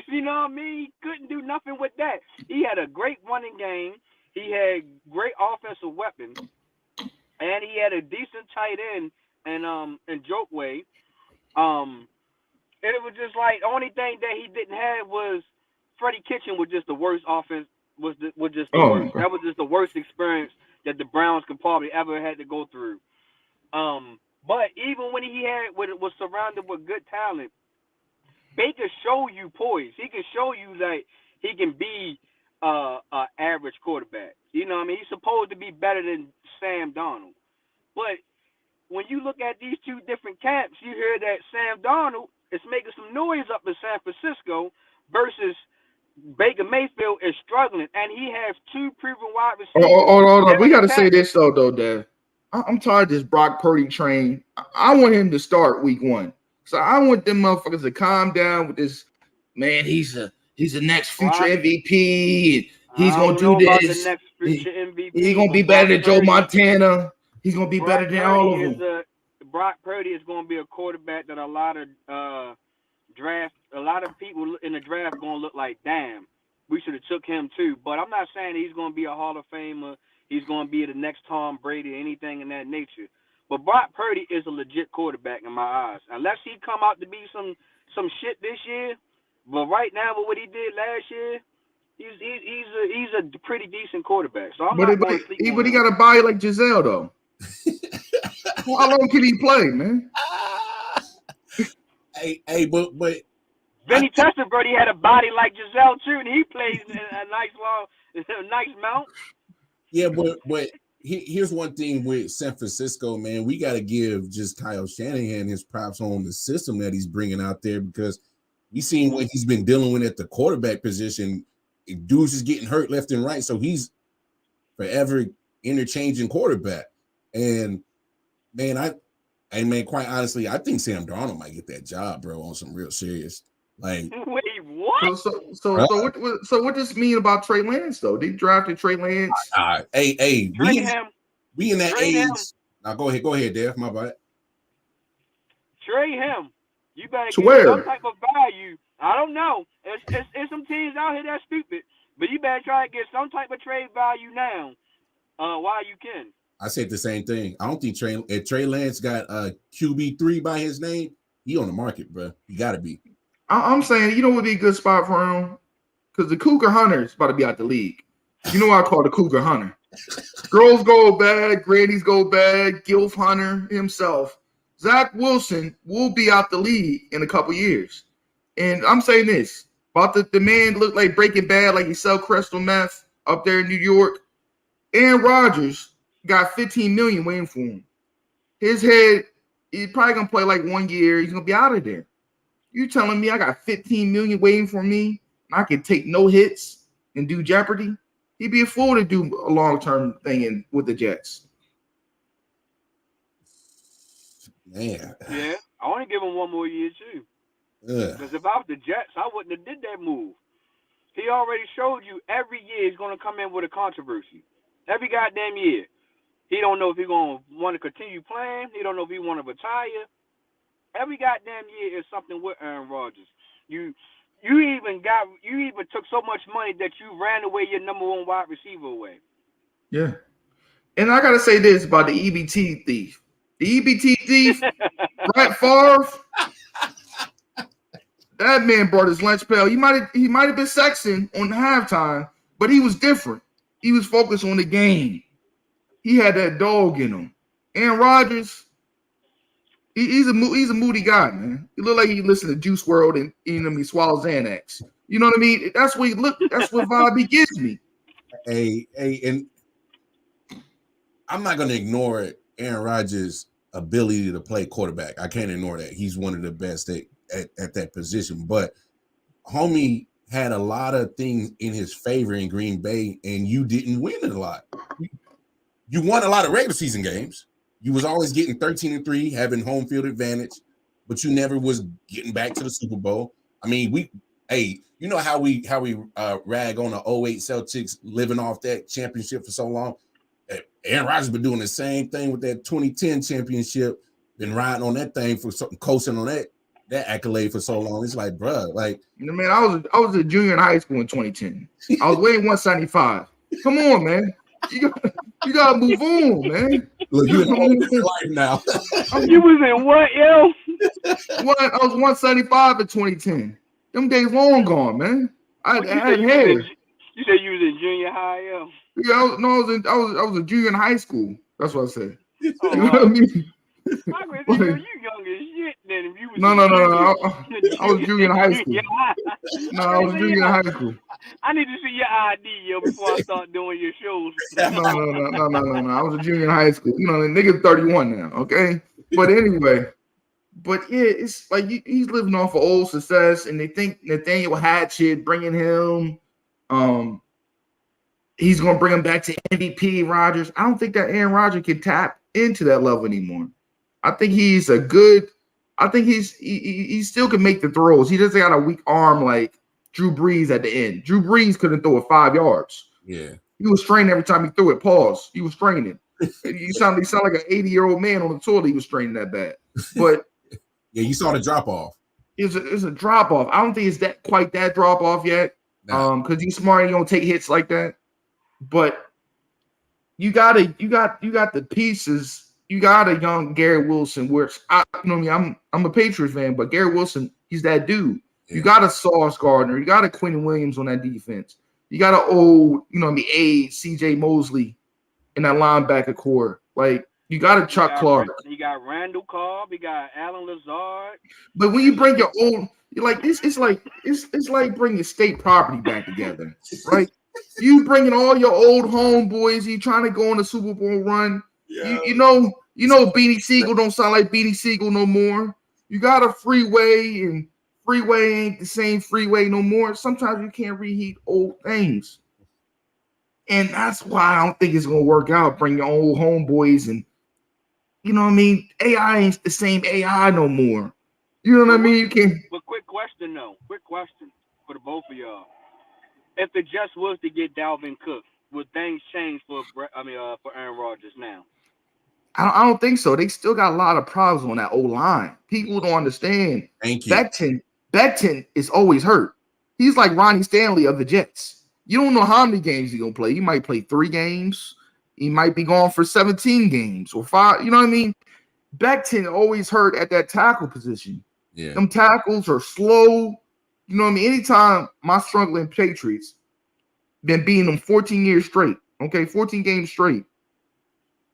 Speaker 4: You know what I mean? He couldn't do nothing with that. He had a great running game. He had great offensive weapons, and he had a decent tight end and Jokeway. And it was just like the only thing that he didn't have was Freddie Kitchen was just the worst offense. Was just the
Speaker 2: Oh,
Speaker 4: worst. That was just the worst experience that the Browns could probably ever had to go through. But even when he was surrounded with good talent, Baker show you poise. He can show you that he can be an average quarterback. You know what I mean? He's supposed to be better than Sam Darnold. But when you look at these two different camps, you hear that Sam Darnold is making some noise up in San Francisco versus Baker Mayfield is struggling, and he has 2 proven wide receivers.
Speaker 2: Hold on. We got to say this, though, Dad. I'm tired of this Brock Purdy train. I want him to start week 1. So I want them motherfuckers to calm down with this. Man, he's the next future MVP. And he's going to do this.
Speaker 4: The next future MVP.
Speaker 2: He's going to be better than Joe Montana. He's going to be better than all of them.
Speaker 4: Brock Purdy is going to be a quarterback that a lot of people in the draft going to look like, damn, we should have took him too. But I'm not saying he's going to be a Hall of Famer. He's going to be the next Tom Brady, anything in that nature. But Brock Purdy is a legit quarterback in my eyes. Unless he come out to be some shit this year, but right now with what he did last year, he's a pretty decent quarterback. So I'm not going to sleep on him.
Speaker 2: But he got a body like Giselle though. How long can he play, man?
Speaker 3: But
Speaker 4: Vinny Testaverde had a body like Giselle too, and he plays a nice mount.
Speaker 3: Yeah, but here's one thing with San Francisco, man. We got to give just Kyle Shanahan his props on the system that he's bringing out there, because we seen what he's been dealing with at the quarterback position. Dudes is getting hurt left and right, so he's forever interchanging quarterback. And man, quite honestly, I think Sam Darnold might get that job, bro, on some real serious. Like,
Speaker 4: wait, what?
Speaker 2: So what does this mean about Trey Lance though? They drafted Trey Lance.
Speaker 3: We in that age. Now go ahead, Dave. My bad.
Speaker 4: Trade him. You better get some type of value. I don't know. It's some teams out here that's stupid, but you better try to get some type of trade value now, while you can.
Speaker 3: I said the same thing. I don't think Trey Lance got QB3 by his name, he on the market, bro. You got to be.
Speaker 2: I'm saying, you know what would be a good spot for him? Because the Cougar Hunter is about to be out the league. You know what I call the Cougar Hunter? Girls go bad, grannies go bad, Gilf Hunter himself. Zach Wilson will be out the league in a couple years. And I'm saying this, about the man look like Breaking Bad, like he sell crystal meth up there in New York. Aaron Rodgers got $15 million waiting for him. His head, he's probably going to play like 1 year. He's going to be out of there. You telling me I got $15 million waiting for me and I can take no hits and do Jeopardy? He'd be a fool to do a long-term thing with the Jets.
Speaker 3: Man.
Speaker 4: Yeah, I want to give him 1 more year too. Because if I was the Jets, I wouldn't have did that move. He already showed you every year he's going to come in with a controversy. Every goddamn year. He don't know if he's going to want to continue playing. He don't know if he want to retire. Every goddamn year is something with Aaron Rodgers. You even took so much money that you ran away your number 1 wide receiver away.
Speaker 2: Yeah. And I gotta say this about the EBT thief. The EBT thief, Brett Favre, that man brought his lunch pail. He might have been sexing on halftime, but he was different. He was focused on the game. He had that dog in him. Aaron Rodgers, he's a moody guy, man. He look like he listened to Juice WRLD and he swallows Xanax. You know what I mean? That's what he look. That's what vibe he gives me.
Speaker 3: Hey, and I'm not gonna ignore Aaron Rodgers' ability to play quarterback. I can't ignore that. He's one of the best at that position. But homie had a lot of things in his favor in Green Bay, and you didn't win a lot. You won a lot of regular season games. You was always getting 13-3, having home field advantage, but you never was getting back to the Super Bowl. I mean, you know how we rag on the 08 Celtics living off that championship for so long. Aaron Rodgers been doing the same thing with that 2010 championship, been riding on that thing for something, coasting on that accolade for so long. It's like, bro, like,
Speaker 2: man, I was a junior in high school in 2010. I was weighing 175. Come on, man. You gotta move on, man.
Speaker 3: Look, you in life now.
Speaker 4: You was in what, yo?
Speaker 2: I was 175 in 2010. Them days long gone, man. I had hair.
Speaker 4: You said you was in junior high, yo?
Speaker 2: Yeah, I was a junior in high school. That's what I said.
Speaker 4: Oh,
Speaker 2: you know what I mean?
Speaker 4: You young as shit then. If you was
Speaker 2: No. I was junior in high school. No, I was junior in high school.
Speaker 4: I need to see your ID, yo, before I start doing your shows.
Speaker 2: No. I was a junior in high school. You know, the nigga's 31 now, okay? But anyway, But yeah, it's like he's living off of old success, and they think Nathaniel Hatchett bringing him, he's gonna bring him back to MVP Rodgers. I don't think that Aaron Rodgers can tap into that level anymore. I think he's a good. I think he still can make the throws. He doesn't got a weak arm like Drew Brees at the end. Drew Brees couldn't throw it 5 yards.
Speaker 3: Yeah.
Speaker 2: He was straining every time he threw it. Pause. He was straining. You sound like an 80-year-old man on the toilet. He was straining that bad. But
Speaker 3: yeah, you saw the drop off.
Speaker 2: It's a drop off. I don't think it's that quite that drop off yet. Because he's smart, you don't take hits like that. But you got the pieces. You got a young Garrett Wilson, where I'm a Patriots fan, but Garrett Wilson, he's that dude. Yeah. You got a Sauce Gardner, you got a Quentin Williams on that defense. You got an old, CJ Mosley in that linebacker core. Like you got a Chuck Clark.
Speaker 4: You got Randall Cobb, you got Alan Lazard.
Speaker 2: But when you bring your old, you're like this, it's like bringing state property back together, right? You bringing all your old homeboys, you trying to go on a Super Bowl run. Yeah. You know, Beanie Siegel don't sound like Beanie Siegel no more. You got a freeway, and freeway ain't the same freeway no more. Sometimes you can't reheat old things. And that's why I don't think it's going to work out. Bring your old homeboys and, AI ain't the same AI no more. You know what I mean? You can.
Speaker 4: But quick question for the both of y'all. If the Jets was to get Dalvin Cook, would things change for Aaron Rodgers now?
Speaker 2: I don't think so. They still got a lot of problems on that O-line. People don't understand.
Speaker 3: Thank you.
Speaker 2: Becton is always hurt. He's like Ronnie Stanley of the Jets. You don't know how many games he's going to play. He might play 3 games. He might be gone for 17 games or 5. You know what I mean? Becton always hurt at that tackle position.
Speaker 3: Yeah.
Speaker 2: Them tackles are slow. You know what I mean? Anytime my struggling Patriots been beating them 14 years straight, 14 games straight,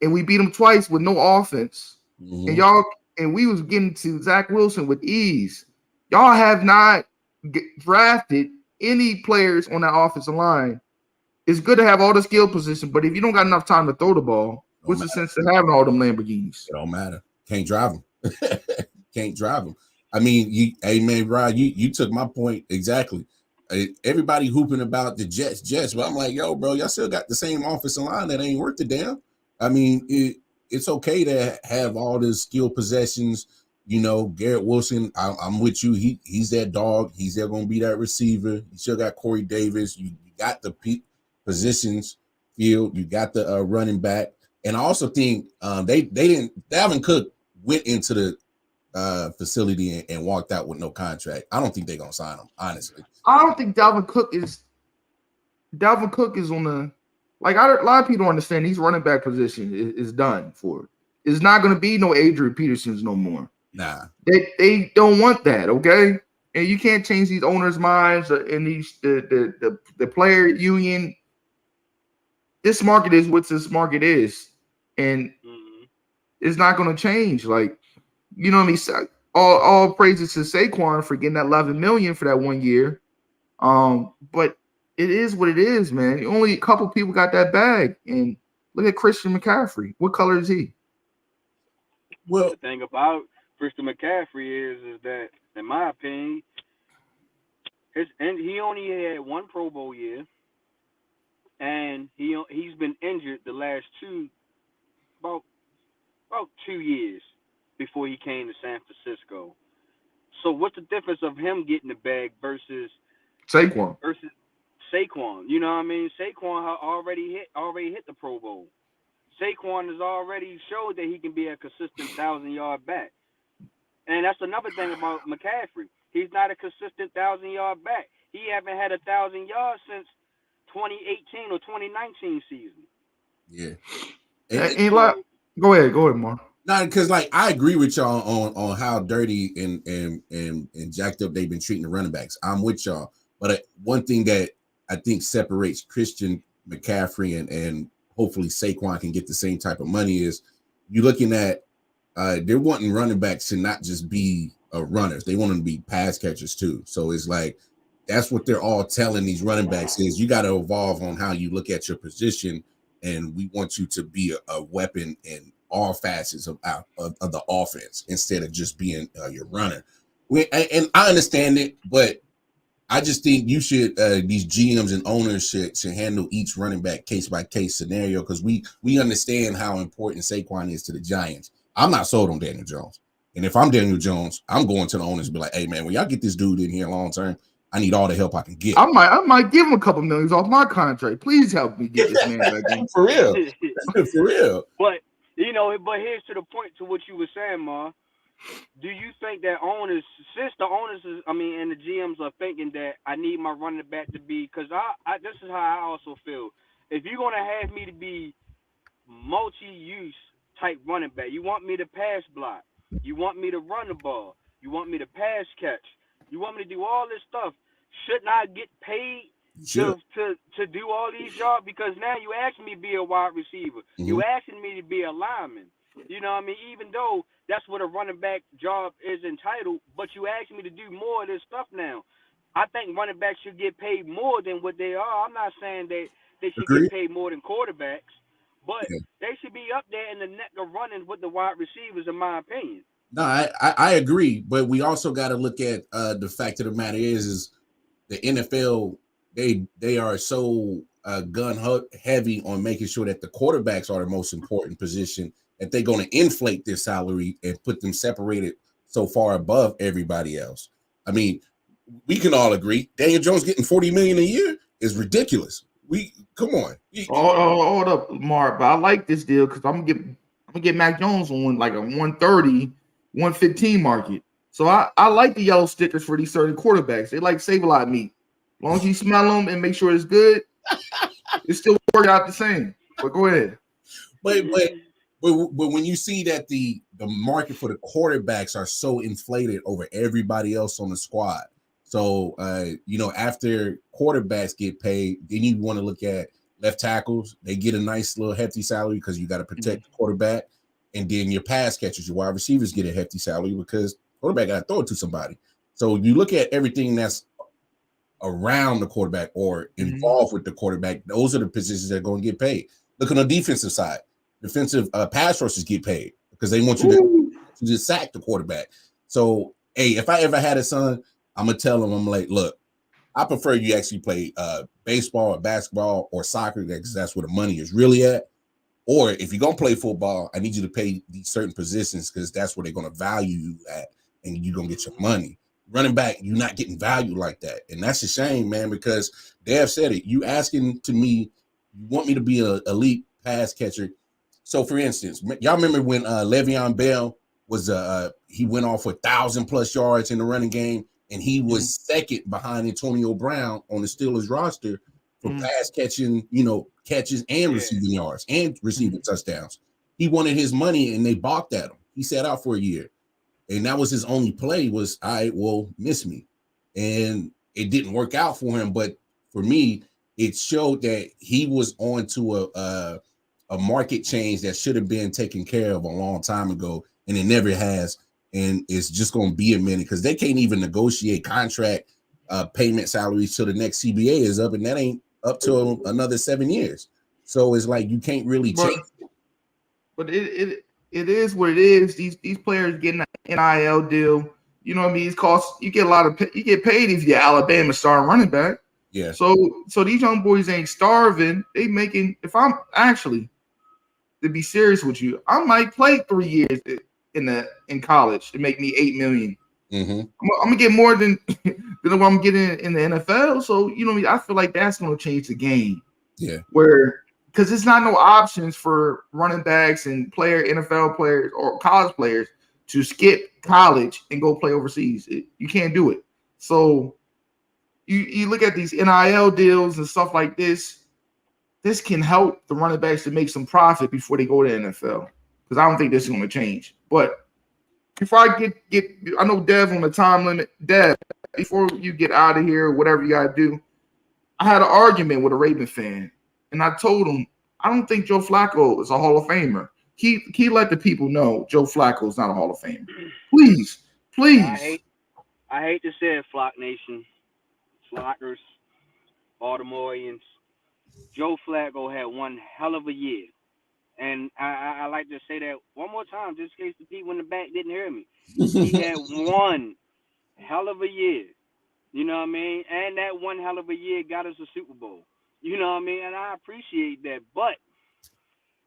Speaker 2: and we beat them twice with no offense, and we was getting to Zach Wilson with ease. Y'all have not drafted any players on that offensive line. It's good to have all the skill position, but if you don't got enough time to throw the ball, what's the sense of having all them Lamborghinis?
Speaker 3: It don't matter. Can't drive them. Can't drive them. I mean, Rod, you took my point exactly. Everybody hooping about the Jets, but I'm like, yo, bro, y'all still got the same offensive line that ain't worth a damn. I mean, it's okay to have all the skill possessions. Garrett Wilson, I'm with you. He's that dog. He's there going to be that receiver. You still got Corey Davis. You got the positions field. You got the running back. And I also think Dalvin Cook went into the facility and walked out with no contract. I don't think they're gonna sign him, honestly.
Speaker 2: I don't think Dalvin Cook is on the a lot of people don't understand these running back position is done for. It's not gonna be no Adrian Petersons no more.
Speaker 3: Nah.
Speaker 2: They don't want that, okay? And you can't change these owners' minds and these the player union. This market is what this market is, and it's not gonna change. Like, you know what I mean? All praises to Saquon for getting that $11 million for that 1 year. But it is what it is, man. Only a couple people got that bag. And look at Christian McCaffrey. What color is he?
Speaker 4: Well, the thing about Christian McCaffrey is that, in my opinion, he only had 1 Pro Bowl year, and he's been injured the last about 2 years before he came to San Francisco. So what's the difference of him getting the bag versus
Speaker 2: Saquon?
Speaker 4: You know what I mean? Saquon already hit the Pro Bowl. Saquon has already showed that he can be a consistent 1,000-yard back. And that's another thing about McCaffrey. He's not a consistent 1,000-yard back. He haven't had 1,000 yards since 2018 or 2019 season.
Speaker 3: Yeah.
Speaker 2: Go ahead, Mark.
Speaker 3: No, because I agree with y'all on how dirty and jacked up they've been treating the running backs. I'm with y'all, but one thing that I think separates Christian McCaffrey and hopefully Saquon can get the same type of money is you're looking at they're wanting running backs to not just be runners; they want them to be pass catchers too. So it's like that's what they're all telling these running backs is you got to evolve on how you look at your position, and we want you to be a weapon and all facets of the offense instead of just being your runner. And I understand it, but I just think you should these GMs and owners should handle each running back case by case scenario, because we understand how important Saquon is to the Giants. I'm not sold on Daniel Jones, and if I'm Daniel Jones, I'm going to the owners and be like, "Hey man, when y'all get this dude in here long term, I need all the help I can get."
Speaker 2: I might give him a couple millions off my contract. Please help me get this man back in.
Speaker 3: For real, for real.
Speaker 4: But but here's to the point to what you were saying, Ma. Do you think that owners, since the owners and the GMs are thinking that I need my running back to be, because I this is how I also feel. If you're gonna have me to be multi-use type running back, you want me to pass block, you want me to run the ball, you want me to pass catch, you want me to do all this stuff. Shouldn't I get paid to do all these jobs? Because now you asking me to be a wide receiver, you asking me to be a lineman. You know what I mean? Even though that's what a running back job is entitled, but you ask me to do more of this stuff now. I think running backs should get paid more than what they are. I'm not saying that they should get paid more than quarterbacks, but they should be up there in the neck of running with the wide receivers, in my opinion.
Speaker 3: No, I agree, but we also got to look at the fact of the matter is the NFL, they are so gun heavy on making sure that the quarterbacks are the most important position, that they're going to inflate their salary and put them separated so far above everybody else. I mean, we can all agree Daniel Jones getting $40 million a year is ridiculous. Come on.
Speaker 2: Hold up, Mark. But I like this deal because I'm gonna get Mac Jones on like a 130, 115 market. So I like the yellow stickers for these certain quarterbacks. They like save a lot of meat. As long as you smell them and make sure it's good, it still work out the same. But go ahead.
Speaker 3: But when you see that the market for the quarterbacks are so inflated over everybody else on the squad, so after quarterbacks get paid, then you want to look at left tackles. They get a nice little hefty salary because you got to protect the quarterback, and then your pass catchers, your wide receivers get a hefty salary because quarterback got to throw it to somebody. So you look at everything that's around the quarterback or involved with the quarterback. Those are the positions that are going to get paid. Look on the defensive side. Defensive pass rushers get paid because they want you to just sack the quarterback. So, hey, if I ever had a son, I'm going to tell him, I'm like, look, I prefer you actually play baseball or basketball or soccer because that's where the money is really at. Or if you're going to play football, I need you to pay these certain positions because that's where they're going to value you at and you're going to get your money. Running back, you're not getting value like that. And that's a shame, man, because Dev said it. You asking to me, you want me to be an elite pass catcher. So, for instance, y'all remember when Le'Veon Bell was he went off for 1,000+ yards in the running game, and he was second behind Antonio Brown on the Steelers roster for pass catching, catches and receiving yards and receiving touchdowns. He wanted his money, and they balked at him. He sat out for a year, and that was his only play was, miss me. And it didn't work out for him, but for me, it showed that he was on to a market change that should have been taken care of a long time ago, and it never has. And it's just going to be a minute because they can't even negotiate contract payment salaries till the next CBA is up, and that ain't up till another 7 years. So it's like you can't really change.
Speaker 2: But it is what it is. These players getting an NIL deal. You know what I mean? It costs. You get you get paid if you're Alabama starting running back.
Speaker 3: Yeah.
Speaker 2: So these young boys ain't starving. They making. If I'm actually, to be serious with you, I might play 3 years in college to make me $8 million. I'm gonna get more than what I'm getting in the NFL. So I feel like that's gonna change the game.
Speaker 3: Yeah.
Speaker 2: Because it's not no options for running backs and NFL players or college players to skip college and go play overseas. You can't do it. So you look at these NIL deals and stuff like this. This can help the running backs to make some profit before they go to the NFL. Because I don't think this is going to change. But before I get, I know Dev on the time limit. Dev, before you get out of here, whatever you got to do, I had an argument with a Raven fan. And I told him, I don't think Joe Flacco is a Hall of Famer. He let the people know Joe Flacco is not a Hall of Famer. Please.
Speaker 4: I hate to say it, Flock Nation, Flockers, Baltimoreans. Joe Flacco had one hell of a year. And I like to say that one more time, just in case the people in the back didn't hear me. He had one hell of a year. You know what I mean? And that one hell of a year got us a Super Bowl. You know what I mean? And I appreciate that. But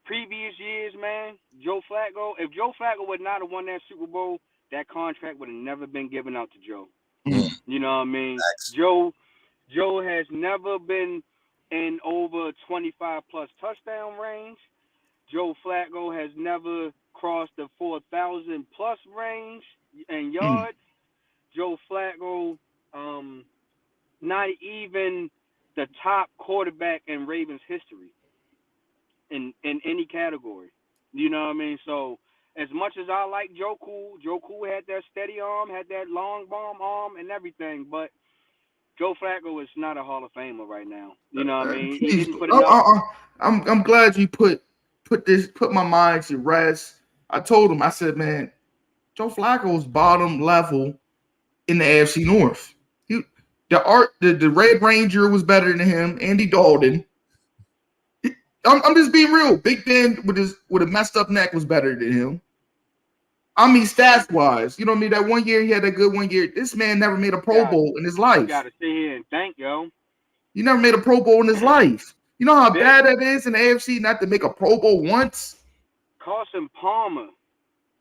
Speaker 4: previous years, man, if Joe Flacco would not have won that Super Bowl, that contract would have never been given out to Joe.
Speaker 3: Mm,
Speaker 4: You know what I mean?
Speaker 3: facts.
Speaker 4: Joe has never been in over 25 plus touchdown range. Joe Flacco has never crossed the 4,000 plus range and yards. Joe Flacco, not even the top quarterback in Ravens history in any category. You know what I mean? So as much as I like Joe Cool had that steady arm, had that long bomb arm and everything, but Joe Flacco is not a Hall of Famer right now. You know what I mean? He
Speaker 2: Please,
Speaker 4: didn't put enough.
Speaker 2: I'm glad you put my mind to rest. I told him, I said, man, Joe Flacco's bottom level in the AFC North. The Red Ranger was better than him. Andy Dalton. I'm just being real. Big Ben with a messed up neck was better than him. I mean, stats wise, you know what I mean. That 1 year he had that good 1 year. This man never made a Pro Bowl in his life.
Speaker 4: You gotta sit here and think, yo.
Speaker 2: He never made a Pro Bowl in his life. You know how bad that is in the AFC not to make a Pro Bowl once?
Speaker 4: Carson Palmer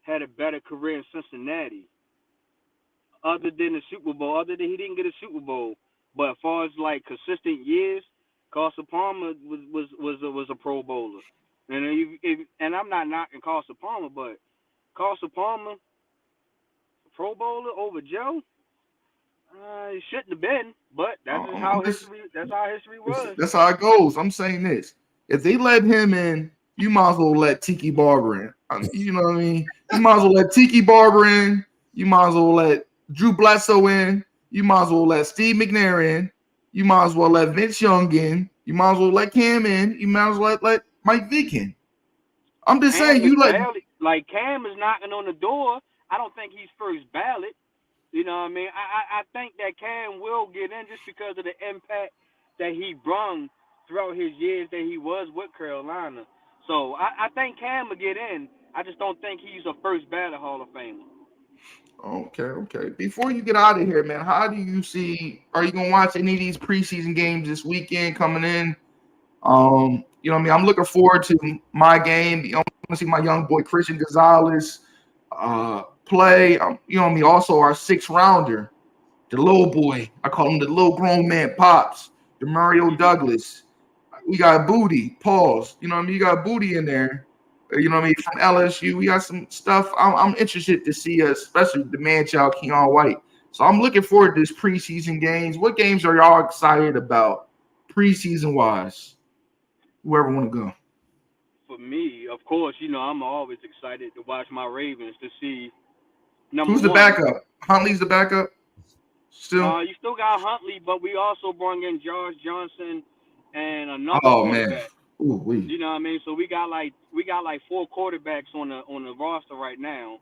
Speaker 4: had a better career in Cincinnati, other than the Super Bowl. Other than he didn't get a Super Bowl, but as far as like consistent years, Carson Palmer was a Pro Bowler. And I'm not knocking Carson Palmer, but Carson Palmer, Pro Bowler over Joe. It shouldn't have been, but that's how history. That's how history was.
Speaker 2: That's how it goes. I'm saying this: if they let him in, you might as well let Tiki Barber in. You know what I mean? You might as well let Tiki Barber in. You might as well let Drew Bledsoe in. You might as well let Steve McNair in. You might as well let Vince Young in. You might as well let Cam in. You might as well let Mike Vick in. I'm just saying, you let
Speaker 4: like Cam is knocking on the door. I don't think he's first ballot. You know what I mean? I think that Cam will get in just because of the impact that he brung throughout his years that he was with Carolina. So I think Cam will get in. I just don't think he's a first ballot Hall of Famer.
Speaker 2: Okay. Before you get out of here, man, how do you see? Are you gonna watch any of these preseason games this weekend coming in? You know what I mean? I'm looking forward to my game. I want to see my young boy Christian Gonzalez play. You know what I mean? Also, our 6th rounder, the little boy. I call him the little grown man Pops, the Mario Douglas. We got Booty, pause. You know what I mean? You got Booty in there. You know what I mean? From LSU, we got some stuff. I'm interested to see, especially the man-child Keon White. So I'm looking forward to this preseason games. What games are y'all excited about preseason-wise? Whoever want to go.
Speaker 4: For me, of course, you know, I'm always excited to watch my Ravens to see
Speaker 2: Who's the backup? Huntley's the backup? Still?
Speaker 4: You still got Huntley, but we also brought in Josh Johnson and another quarterback.
Speaker 2: Man. Ooh,
Speaker 4: you know what I mean? So we got like 4 quarterbacks on the roster right now.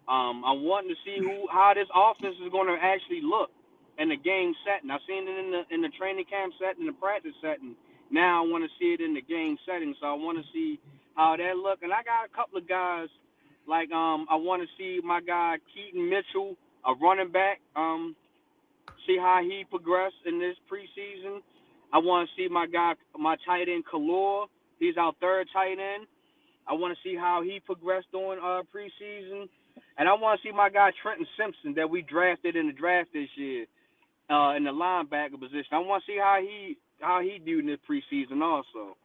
Speaker 4: I'm wanting to see how this offense is going to actually look in the game setting. I've seen it in the training camp setting, the practice setting. Now I want to see it in the game setting. So I want to see how that look. And I got a couple of guys like I want to see my guy Keaton Mitchell, a running back. See how he progressed in this preseason. I want to see my tight end Kalor. He's our 3rd tight end. I want to see how he progressed during preseason. And I want to see my guy Trenton Simpson that we drafted in the draft this year in the linebacker position. I want to see how he do in this preseason also.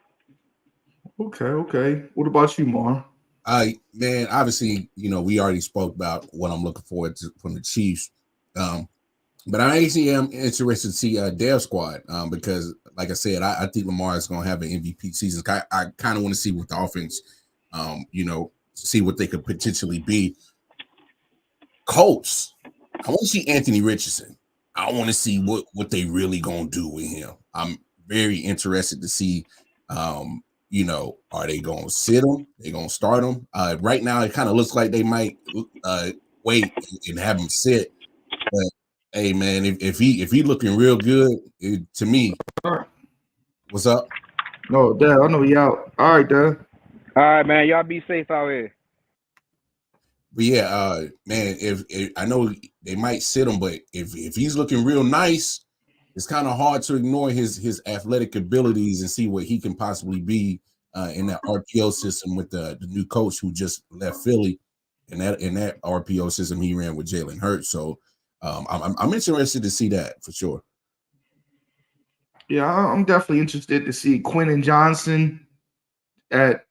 Speaker 2: Okay. What about you, Mar?
Speaker 3: Man, obviously, you know, we already spoke about what I'm looking forward to from the Chiefs. But I actually am interested to see Dev Squad because, like I said, I think Lamar is going to have an MVP season. I kind of want to see what the offense, you know, see what they could potentially be. Colts, I want to see Anthony Richardson. I want to see what they really going to do with him. I'm very interested to see, you know, are they going to sit him? They going to start him? Right now, it kind of looks like they might wait and have him sit. But hey, man, if he looking real good, to me, what's up?
Speaker 2: No, Dad, I know he out. All right, Dad.
Speaker 4: All right, man. Y'all be safe out here.
Speaker 3: But yeah, man, if I know they might sit him, but if he's looking real nice, it's kind of hard to ignore his athletic abilities and see what he can possibly be in that RPO system with the new coach who just left Philly, and that RPO system he ran with Jalen Hurts. So I'm interested to see that for sure.
Speaker 2: Yeah, I'm definitely interested to see Quentin Johnson at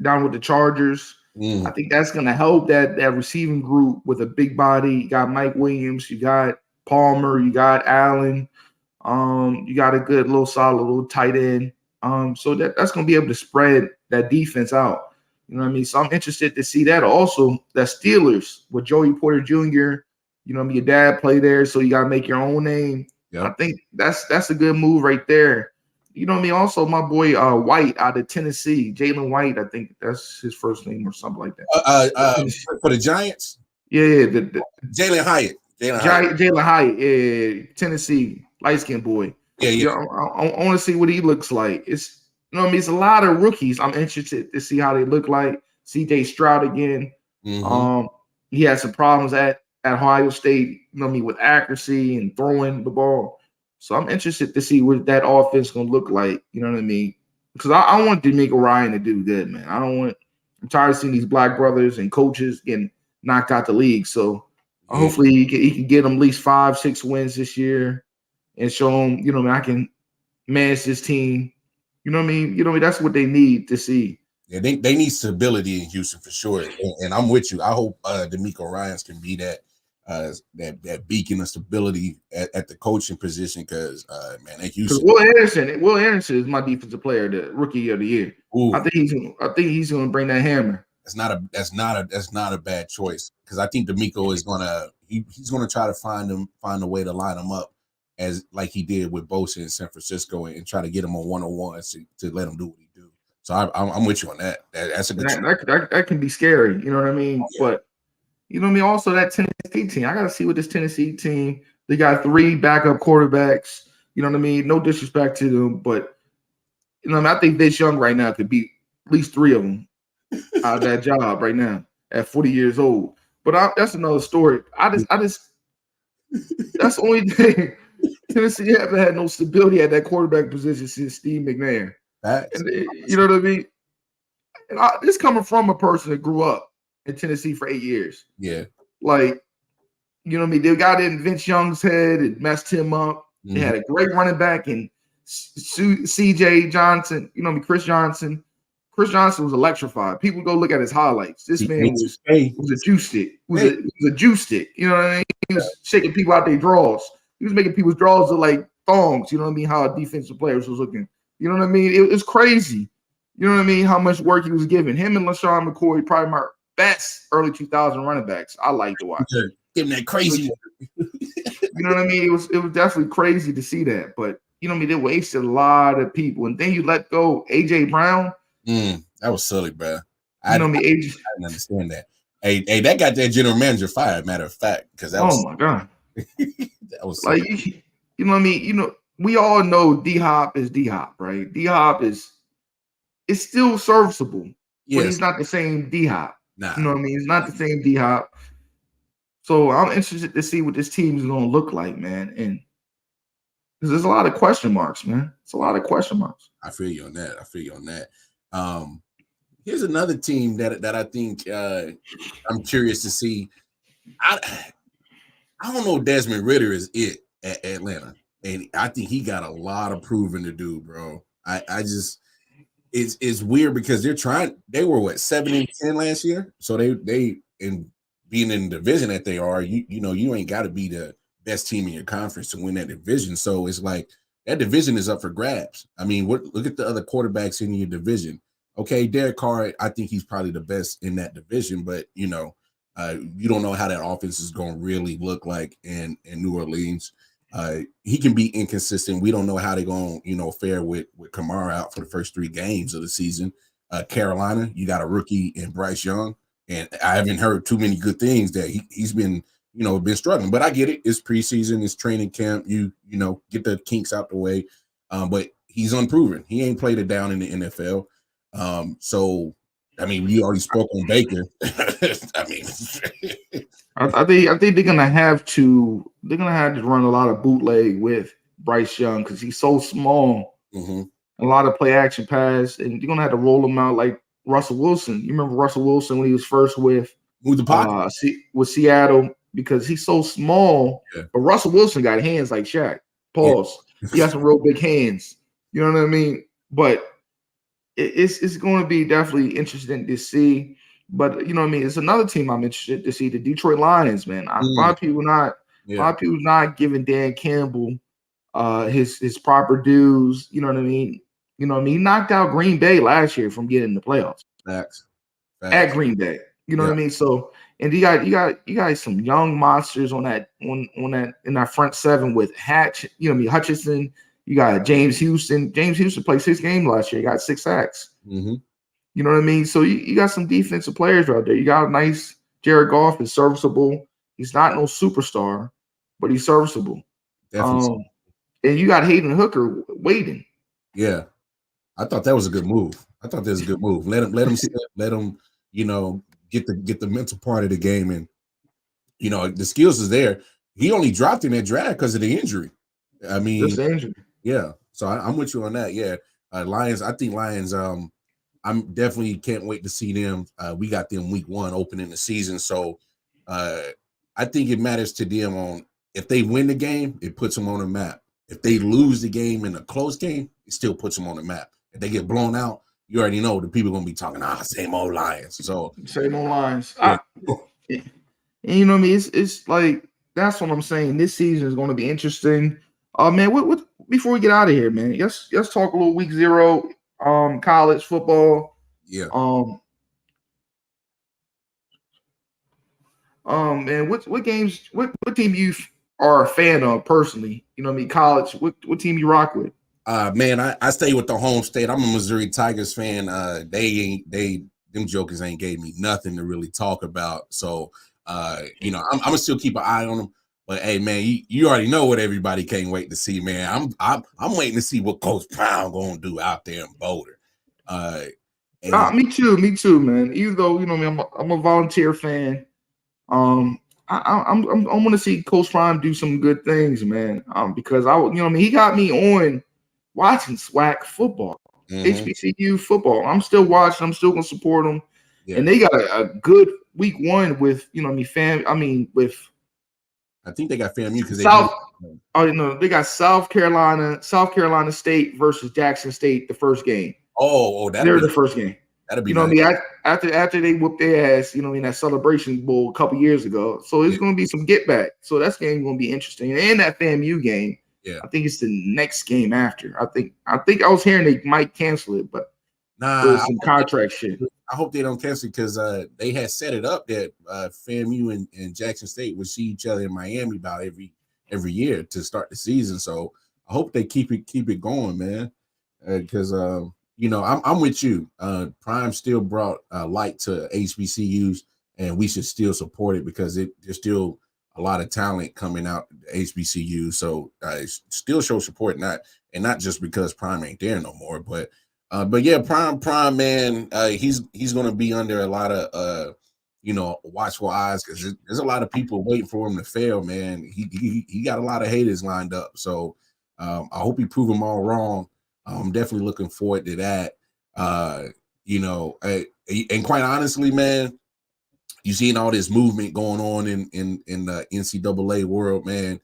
Speaker 2: down with the Chargers. I think that's going to help that receiving group with a big body. You got Mike Williams, you got Palmer, you got Allen. You got a good little solid little tight end. So that's going to be able to spread that defense out. You know what I mean? So I'm interested to see that. Also, the Steelers with Joey Porter Jr. You know what I mean? Your dad played there, so you got to make your own name. Yep. I think that's a good move right there. You know what I mean? Also, my boy White out of Tennessee, Jalen White. I think that's his first name or something like that.
Speaker 3: For the Giants?
Speaker 2: Yeah,
Speaker 3: Jalen Hyatt.
Speaker 2: Jalen Hyatt, yeah, Tennessee, light-skinned boy. Yeah. I want to see what he looks like. It's you know what I mean. It's a lot of rookies. I'm interested to see how they look like. C.J. Stroud again. Mm-hmm. He had some problems at Ohio State. You know what I mean, with accuracy and throwing the ball. So I'm interested to see what that offense gonna look like. You know what I mean? Because I want D'Amico Ryan to do good, man. I'm tired of seeing these black brothers and coaches getting knocked out the league. So. Yeah. Hopefully he can get them at least 5-6 wins this year and show them, you know, I can manage this team. You know what I mean? You know, that's what they need to see.
Speaker 3: Yeah, they need stability in Houston for sure. And I'm with you. I hope D'Amico Ryans can be that beacon of stability at the coaching position because man, at Houston.
Speaker 2: Will Anderson is my defensive player, the rookie of the year. Ooh. I think he's gonna bring that hammer.
Speaker 3: That's not a bad choice because I think D'Amico is he's gonna try to find a way to line him up as like he did with Bosa in San Francisco and try to get him on one-on-one to let him do what he do. So I'm with you on that. That's a good
Speaker 2: that can be scary, you know what I mean? Oh, yeah. But you know what I mean. Also, that Tennessee team, I gotta see what this Tennessee team. They got 3 backup quarterbacks. You know what I mean? No disrespect to them, but you know what I mean. I think this young right now could beat at least 3 of them. Out of that job right now at 40 years old. But that's another story. I just that's the only thing. Tennessee haven't had no stability at that quarterback position since Steve McNair. You know what I mean? And this coming from a person that grew up in Tennessee for 8 years.
Speaker 3: Yeah.
Speaker 2: Like, you know what I mean? They got in Vince Young's head and messed him up. Mm-hmm. They had a great running back in C.J. Johnson, you know what I mean? Chris Johnson. Chris Johnson was electrified. People go look at his highlights. This man was a juice stick. Was a juice stick. You know what I mean? He was shaking people out their draws. He was making people's draws look like thongs. You know what I mean? How defensive players was looking. You know what I mean? It was crazy. You know what I mean? How much work he was giving. Him and LaShawn McCoy, probably my best early 2000 running backs. I like to watch.
Speaker 3: Give him that crazy.
Speaker 2: You know what I mean? It was definitely crazy to see that. But you know what I mean? They wasted a lot of people. And then you let go AJ Brown.
Speaker 3: That was silly, bro.
Speaker 2: I didn't
Speaker 3: understand that. Hey, that got that general manager fired. Matter of fact, because that was
Speaker 2: my god,
Speaker 3: that was
Speaker 2: like you know what I mean. You know, we all know D Hop is D Hop, right? D Hop is still serviceable, but he's not the same D Hop.
Speaker 3: Nah.
Speaker 2: You know what I mean? He's not the same D Hop. So I'm interested to see what this team is going to look like, man, and because there's a lot of question marks, man. It's a lot of question marks.
Speaker 3: I feel you on that. Here's another team that I think I'm curious to see. I don't know if Desmond Ridder is it at Atlanta, and I think he got a lot of proving to do, bro. I just it's weird because they were what 7-10 last year, so they in being in the division that they are, you know you ain't got to be the best team in your conference to win that division. So it's like that division is up for grabs. I mean, look at the other quarterbacks in your division. Okay, Derek Carr, I think he's probably the best in that division, but you know, you don't know how that offense is going to really look like in New Orleans. He can be inconsistent. We don't know how they're going to, fare with Kamara out for the first 3 games of the season. Carolina, you got a rookie in Bryce Young, and I haven't heard too many good things that he's been struggling. But I get it. It's preseason. It's training camp. You get the kinks out the way. But he's unproven. He ain't played it down in the NFL. So I mean, you already spoke on Baker. I mean,
Speaker 2: I think they're gonna have to run a lot of bootleg with Bryce Young because he's so small.
Speaker 3: mm-hmm.
Speaker 2: A lot of play action pass, and you're gonna have to roll him out like Russell Wilson. You remember Russell Wilson when he was first with
Speaker 3: Move the pocket.
Speaker 2: with Seattle because he's so small.
Speaker 3: Yeah.
Speaker 2: But Russell Wilson got hands like Shaq. Pause.
Speaker 3: Yeah.
Speaker 2: He got some real big hands. You know what I mean? But it's going to be definitely interesting to see. But you know what I mean? It's another team I'm interested to see, the Detroit Lions, man. A lot of people not giving Dan Campbell his proper dues. You know what I mean? You know what I mean? He knocked out Green Bay last year from getting in the playoffs.
Speaker 3: Facts.
Speaker 2: At Green Bay. You know what I mean? So, and you got some young monsters on that in that front seven with Hatch, you know what I mean, Hutchinson. You got James Houston. James Houston played 6 games last year. He got 6 sacks.
Speaker 3: Mm-hmm.
Speaker 2: You know what I mean? So you got some defensive players out there. You got a nice Jared Goff is serviceable. He's not no superstar, but he's serviceable.
Speaker 3: Definitely.
Speaker 2: And you got Hayden Hooker waiting.
Speaker 3: Yeah, I thought that was a good move. Let him sit, let him, you know, get the mental part of the game, and you know the skills is there. He only dropped in that draft because of the injury. I mean,
Speaker 2: just the injury.
Speaker 3: Yeah. So I'm with you on that. Yeah, Lions. I think Lions. I'm definitely can't wait to see them. We got them week 1 opening the season, so I think it matters to them on if they win the game, it puts them on the map. If they lose the game in a close game, it still puts them on the map. If they get blown out, you already know the people are gonna be talking, same old Lions. So
Speaker 2: same old Lions.
Speaker 3: Yeah.
Speaker 2: And you know what I mean? It's like that's what I'm saying. This season is going to be interesting. Man, what before we get out of here, man, let's talk a little week 0, college football.
Speaker 3: Yeah.
Speaker 2: Man, what games, what team you are a fan of personally? You know what I mean? College, what team you rock with?
Speaker 3: Man, I stay with the home state. I'm a Missouri Tigers fan. Them jokers ain't gave me nothing to really talk about. So, you know, I'm gonna still keep an eye on them. But hey, man, you already know what everybody can't wait to see, man. I'm waiting to see what Coach Brown gonna do out there in Boulder.
Speaker 2: Me too, man. Even though you know me, I'm a volunteer fan. I'm going to see Coach Prime do some good things, man. Because you know what I mean, he got me on watching SWAC football, HBCU football. I'm still watching. I'm still going to support them. Yeah. And they got a good week 1 with you know what I mean with.
Speaker 3: I think they got FAMU because
Speaker 2: they got South Carolina State versus Jackson State the first game. They're the first game.
Speaker 3: That'd be
Speaker 2: you know
Speaker 3: nice.
Speaker 2: what I mean? After they whooped their ass, you know, in that Celebration Bowl a couple years ago. So it's going to be some get back. So that's game going to be interesting. And that FAMU game, I think it's the next game after. I think I was hearing they might cancel it, but there's some contract shit.
Speaker 3: I hope they don't cancel it because they had set it up that FAMU and Jackson State would see each other in Miami about every year to start the season. So I hope they keep it going, man. Because you know, I'm with you. Prime still brought light to HBCUs, and we should still support it because there's still a lot of talent coming out HBCUs. So still show support, not just because Prime ain't there no more, but yeah, Prime man, he's going to be under a lot of you know, watchful eyes because there's a lot of people waiting for him to fail, man. He got a lot of haters lined up, so I hope he prove them all wrong. I'm definitely looking forward to that. You know, and quite honestly, man, you seeing all this movement going on in the NCAA world, man.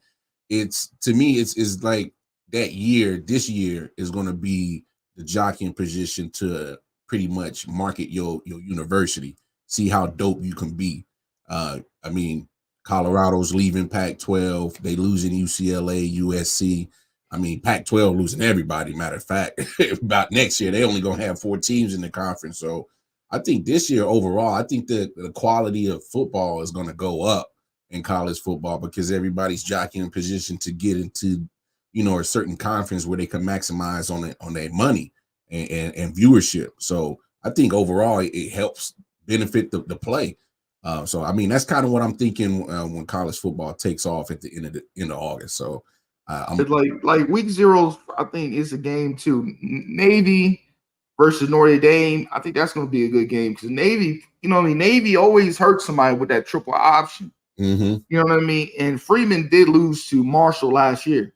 Speaker 3: To me, it's like this year is going to be the jockeying position to pretty much market your university, see how dope you can be. I mean, Colorado's leaving Pac-12, they losing UCLA, USC. I mean, Pac-12 losing everybody, matter of fact. About next year, they only going to have 4 teams in the conference. So I think this year overall, I think that the quality of football is going to go up in college football because everybody's jockeying position to get into, you know, a certain conference where they can maximize on their money and viewership. So I think overall it helps benefit the play. So, I mean, that's kind of what I'm thinking when college football takes off at the end of August. So,
Speaker 2: like week 0, I think is a game too. Navy versus Notre Dame. I think that's going to be a good game because Navy, you know what I mean? Navy always hurts somebody with that triple option.
Speaker 3: Mm-hmm.
Speaker 2: You know what I mean? And Freeman did lose to Marshall last year.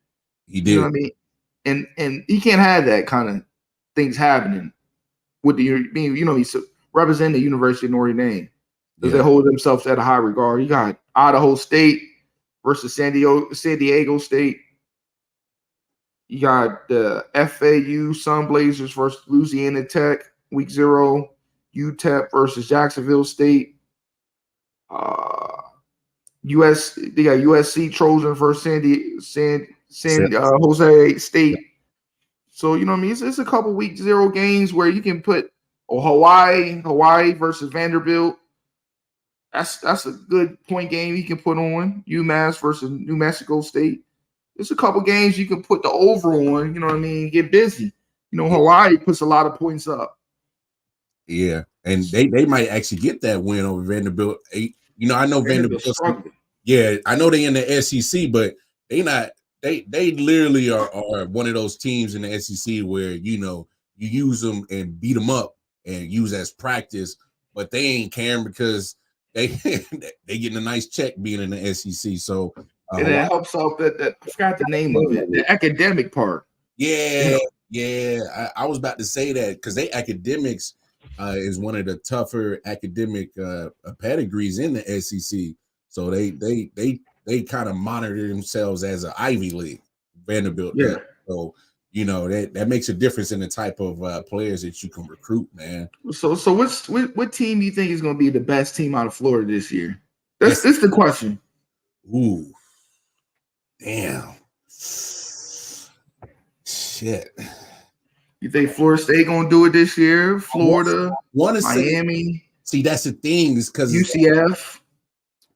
Speaker 3: He did.
Speaker 2: You know what I mean? And he can't have that kind of things happening with the being, you know, he's representing the University of Notre Dame because they hold themselves at a high regard. You got Idaho State versus San Diego State. You got the FAU Sunblazers versus Louisiana Tech, week 0. UTEP versus Jacksonville State. They got USC Trojan versus San Jose State. So, you know what I mean? It's a couple week 0 games where you can put Hawaii versus Vanderbilt. That's a good point game you can put on. UMass versus New Mexico State. There's a couple games you can put the over on, you know what I mean? Get busy. You know, Hawaii puts a lot of points up.
Speaker 3: Yeah, and they might actually get that win over Vanderbilt. You know, I know Vanderbilt. Yeah, I know they in the SEC, but they not. They literally are one of those teams in the SEC where, you know, you use them and beat them up and use as practice, but they ain't caring because they getting a nice check being in the SEC. So
Speaker 2: and it helps out that I forgot the name of it, the academic part.
Speaker 3: Yeah, yeah. I was about to say that because they academics is one of the tougher academic pedigrees in the SEC. So they kind of monitor themselves as an Ivy League, Vanderbilt.
Speaker 2: Yeah.
Speaker 3: So, you know, that makes a difference in the type of players that you can recruit, man.
Speaker 2: So what team do you think is going to be the best team out of Florida this year? That's the question.
Speaker 3: Ooh, damn. Shit.
Speaker 2: You think Florida State gonna do it this year? Florida, Miami.
Speaker 3: See, that's the thing, is because
Speaker 2: UCF,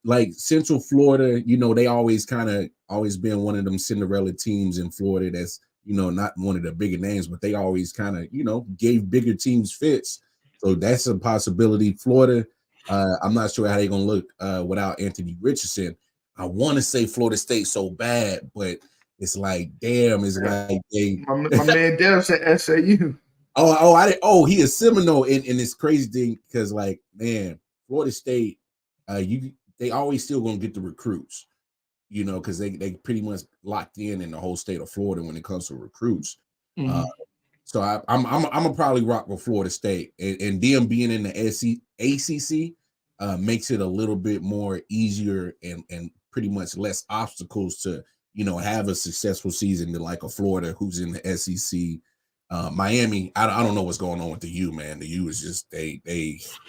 Speaker 3: like Central Florida, you know, they always been one of them Cinderella teams in Florida. That's, you know, not one of the bigger names, but they always kind of, you know, gave bigger teams fits. So that's a possibility. Florida, I'm not sure how they're gonna look without Anthony Richardson. I want to say Florida State so bad, but it's like, damn, it's like
Speaker 2: my man Diaz at SAU.
Speaker 3: He is Seminole, and it's crazy thing because, like, man, Florida State, they always still gonna get the recruits, you know, because they pretty much locked in the whole state of Florida when it comes to recruits. Mm-hmm. So I'm gonna probably rock with Florida State, and them being in the ACC makes it a little bit more easier and pretty much less obstacles to, you know, have a successful season than like a Florida who's in the SEC. Miami, I don't know what's going on with the U, man. The U is just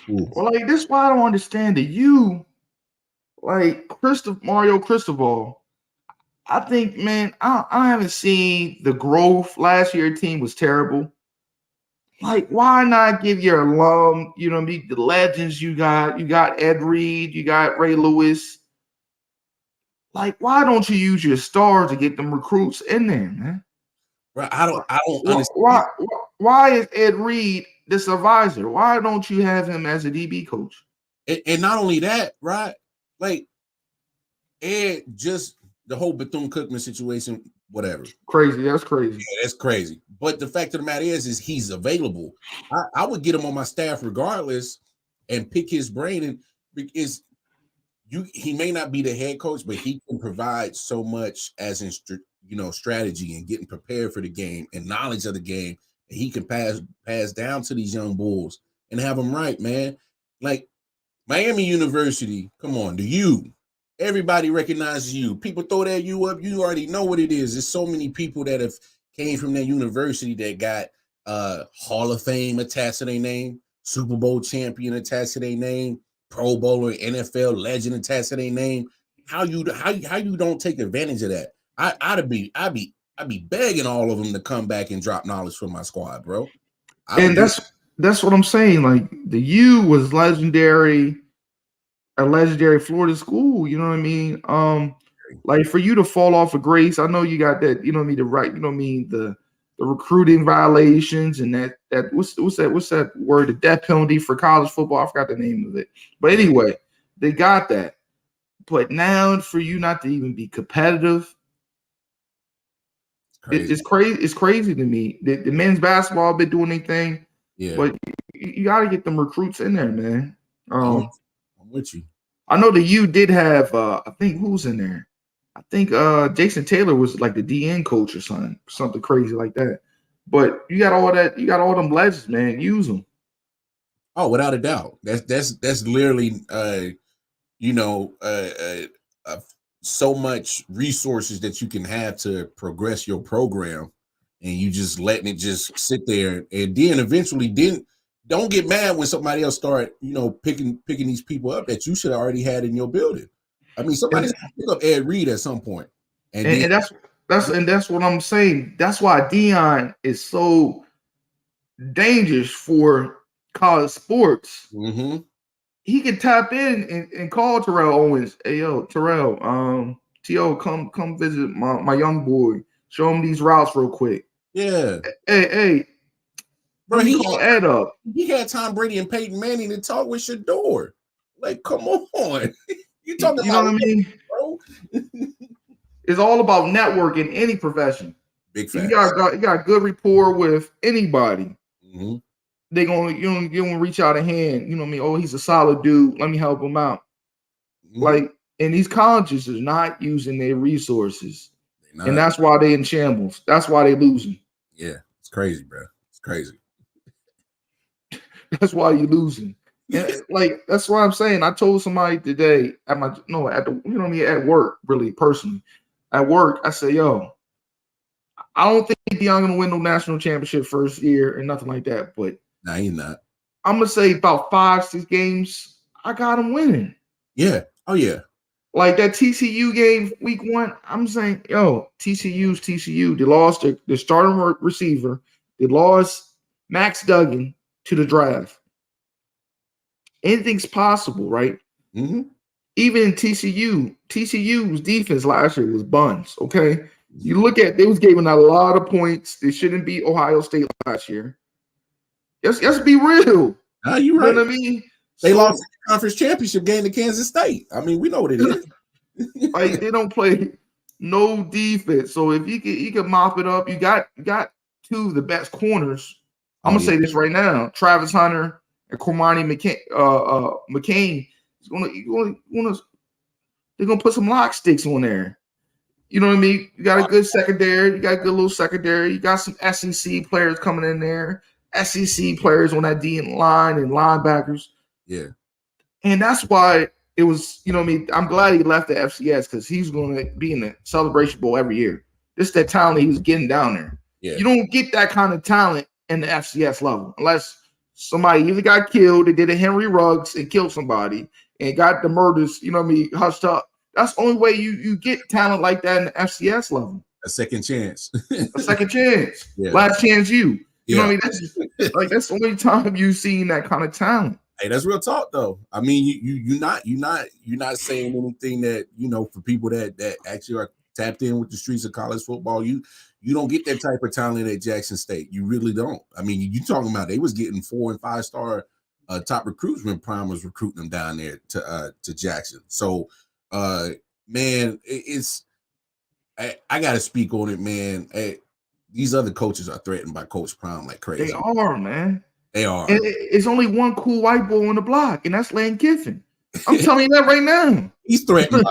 Speaker 2: Well, like, this is why I don't understand the U. Like Mario Cristobal, I think, man, I haven't seen the growth. Last year, team was terrible. Like, why not give your alum, you know, the legends you got? You got Ed Reed, you got Ray Lewis. Like, why don't you use your stars to get them recruits in there, man?
Speaker 3: Right, I don't understand.
Speaker 2: Why is Ed Reed this advisor? Why don't you have him as a DB coach?
Speaker 3: And not only that, right? Like, Ed, just the whole Bethune-Cookman situation, whatever.
Speaker 2: Crazy. That's crazy.
Speaker 3: Yeah, that's crazy. But the fact of the matter is he's available. I would get him on my staff regardless and pick his brain. And because he may not be the head coach, but he can provide so much as in, you know, strategy and getting prepared for the game and knowledge of the game. And he can pass down to these young bulls and have them right, man. Like Miami University, come on, everybody recognizes you. People throw that U up, you already know what it is. There's so many people that have came from that university that got Hall of Fame attached to their name, Super Bowl champion attached to their name, Pro Bowler, NFL legend attached to their name. How you don't take advantage of that? I'd be begging all of them to come back and drop knowledge for my squad, bro.
Speaker 2: And that's what I'm saying. Like, the U was legendary, a legendary Florida school. You know what I mean? Like, for you to fall off of grace, I know you got that. You know what I mean? The right. You know what I mean? The recruiting violations and that what's that word? The death penalty for college football. I forgot the name of it. But anyway, they got that. But now for you not to even be competitive, it's crazy. It's crazy to me. The men's basketball been doing anything.
Speaker 3: Yeah,
Speaker 2: But you got to get them recruits in there, man.
Speaker 3: I'm with you.
Speaker 2: I know the U did have. I think who's in there. I think Jason Taylor was like the DN coach or something crazy like that. But you got all that. You got all them legends, man. Use them.
Speaker 3: Oh, without a doubt. That's literally you know so much resources that you can have to progress your program, and you just letting it just sit there, and then eventually don't get mad when somebody else start picking these people up that you should have already had in your building. I mean, somebody's gonna pick up Ed Reed at some point,
Speaker 2: And that's what I'm saying. That's why Dion is so dangerous for college sports.
Speaker 3: Mm-hmm.
Speaker 2: He can tap in and call Terrell Owens. Hey yo, Terrell, T.O., come visit my young boy. Show him these routes real quick.
Speaker 3: Yeah.
Speaker 2: Hey,
Speaker 3: bro,
Speaker 2: let me call Ed up.
Speaker 3: He had Tom Brady and Peyton Manning to talk with Shador. Like, come on. You talking
Speaker 2: know
Speaker 3: about
Speaker 2: what I mean?
Speaker 3: Bro?
Speaker 2: It's all about network in any profession.
Speaker 3: Big facts.
Speaker 2: You got good rapport with anybody.
Speaker 3: Mm-hmm.
Speaker 2: They gonna you gonna reach out a hand. You know what I mean? Oh, he's a solid dude. Let me help him out. Mm-hmm. Like, and these colleges are not using their resources, and that's why they in shambles. That's why they losing.
Speaker 3: Yeah, it's crazy, bro. It's crazy.
Speaker 2: That's why you're losing. And like that's what I'm saying. I told somebody today at work, really personally. At work, I said, yo, I don't think Dion gonna win no national championship first year or nothing like that. But
Speaker 3: no, he's not.
Speaker 2: I'm gonna say about 5-6 games, I got him winning.
Speaker 3: Yeah. Oh yeah.
Speaker 2: Like that TCU game week 1, I'm saying, yo, TCU's TCU. They lost their starting receiver. They lost Max Duggan to the draft. Anything's possible, right?
Speaker 3: Mm-hmm.
Speaker 2: Even in TCU's defense last year was buns. Okay, you look at they was giving a lot of points. They shouldn't beat Ohio State last year. Let's be real.
Speaker 3: You right.
Speaker 2: You know what I mean?
Speaker 3: They lost the conference championship game to Kansas State. I mean, we know what it is.
Speaker 2: Like they don't play no defense. So if you can mop it up, you got two of the best corners. I'm gonna say this right now: Travis Hunter and Cormani McCain. They're gonna put some lock sticks on there. You know what I mean? You got a good secondary. You got a good little secondary. You got some SEC players coming in there. SEC players on that D line and linebackers.
Speaker 3: Yeah.
Speaker 2: And that's why it was, you know what I mean? I'm glad he left the FCS because he's going to be in the Celebration Bowl every year. This is that talent he was getting down there.
Speaker 3: Yeah.
Speaker 2: You don't get that kind of talent in the FCS level unless somebody either got killed, they did a Henry Ruggs and killed somebody and got the murders, you know what I mean, hushed up. That's the only way you get talent like that in the FCS level.
Speaker 3: A second chance.
Speaker 2: A second chance.
Speaker 3: Yeah.
Speaker 2: Last chance you. You know what I mean? That's the only time you've seen that kind of talent.
Speaker 3: Hey, that's real talk though. I mean, you're not saying anything that, for people that actually are tapped in with the streets of college football. You don't get that type of talent at Jackson State. You really don't. I mean, you talking about they was getting 4- and 5-star top recruits when Prime was recruiting them down there to Jackson. So man, I gotta speak on it, man. These other coaches are threatened by Coach Prime like crazy.
Speaker 2: They are, man.
Speaker 3: They are.
Speaker 2: And it's only one cool white boy on the block, and that's Lane Kiffin. I'm telling you that right now.
Speaker 3: He's threatened by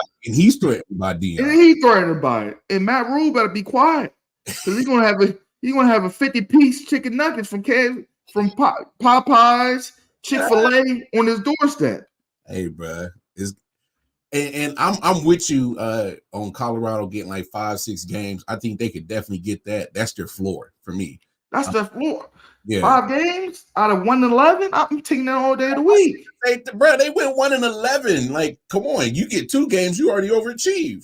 Speaker 3: Dion.
Speaker 2: And he's threatened by it. And Matt Rule better be quiet because he's gonna have a 50-piece chicken nuggets from Popeyes, Chick-fil-A on his doorstep.
Speaker 3: Hey, bro, and I'm with you on Colorado getting like 5-6 games. I think they could definitely get that. That's their floor for me.
Speaker 2: That's their floor.
Speaker 3: Yeah.
Speaker 2: 5 games out of 1-11. I'm taking that all day of the week.
Speaker 3: Bro, they went 1-11. Like, come on, you get 2 games, you already overachieved.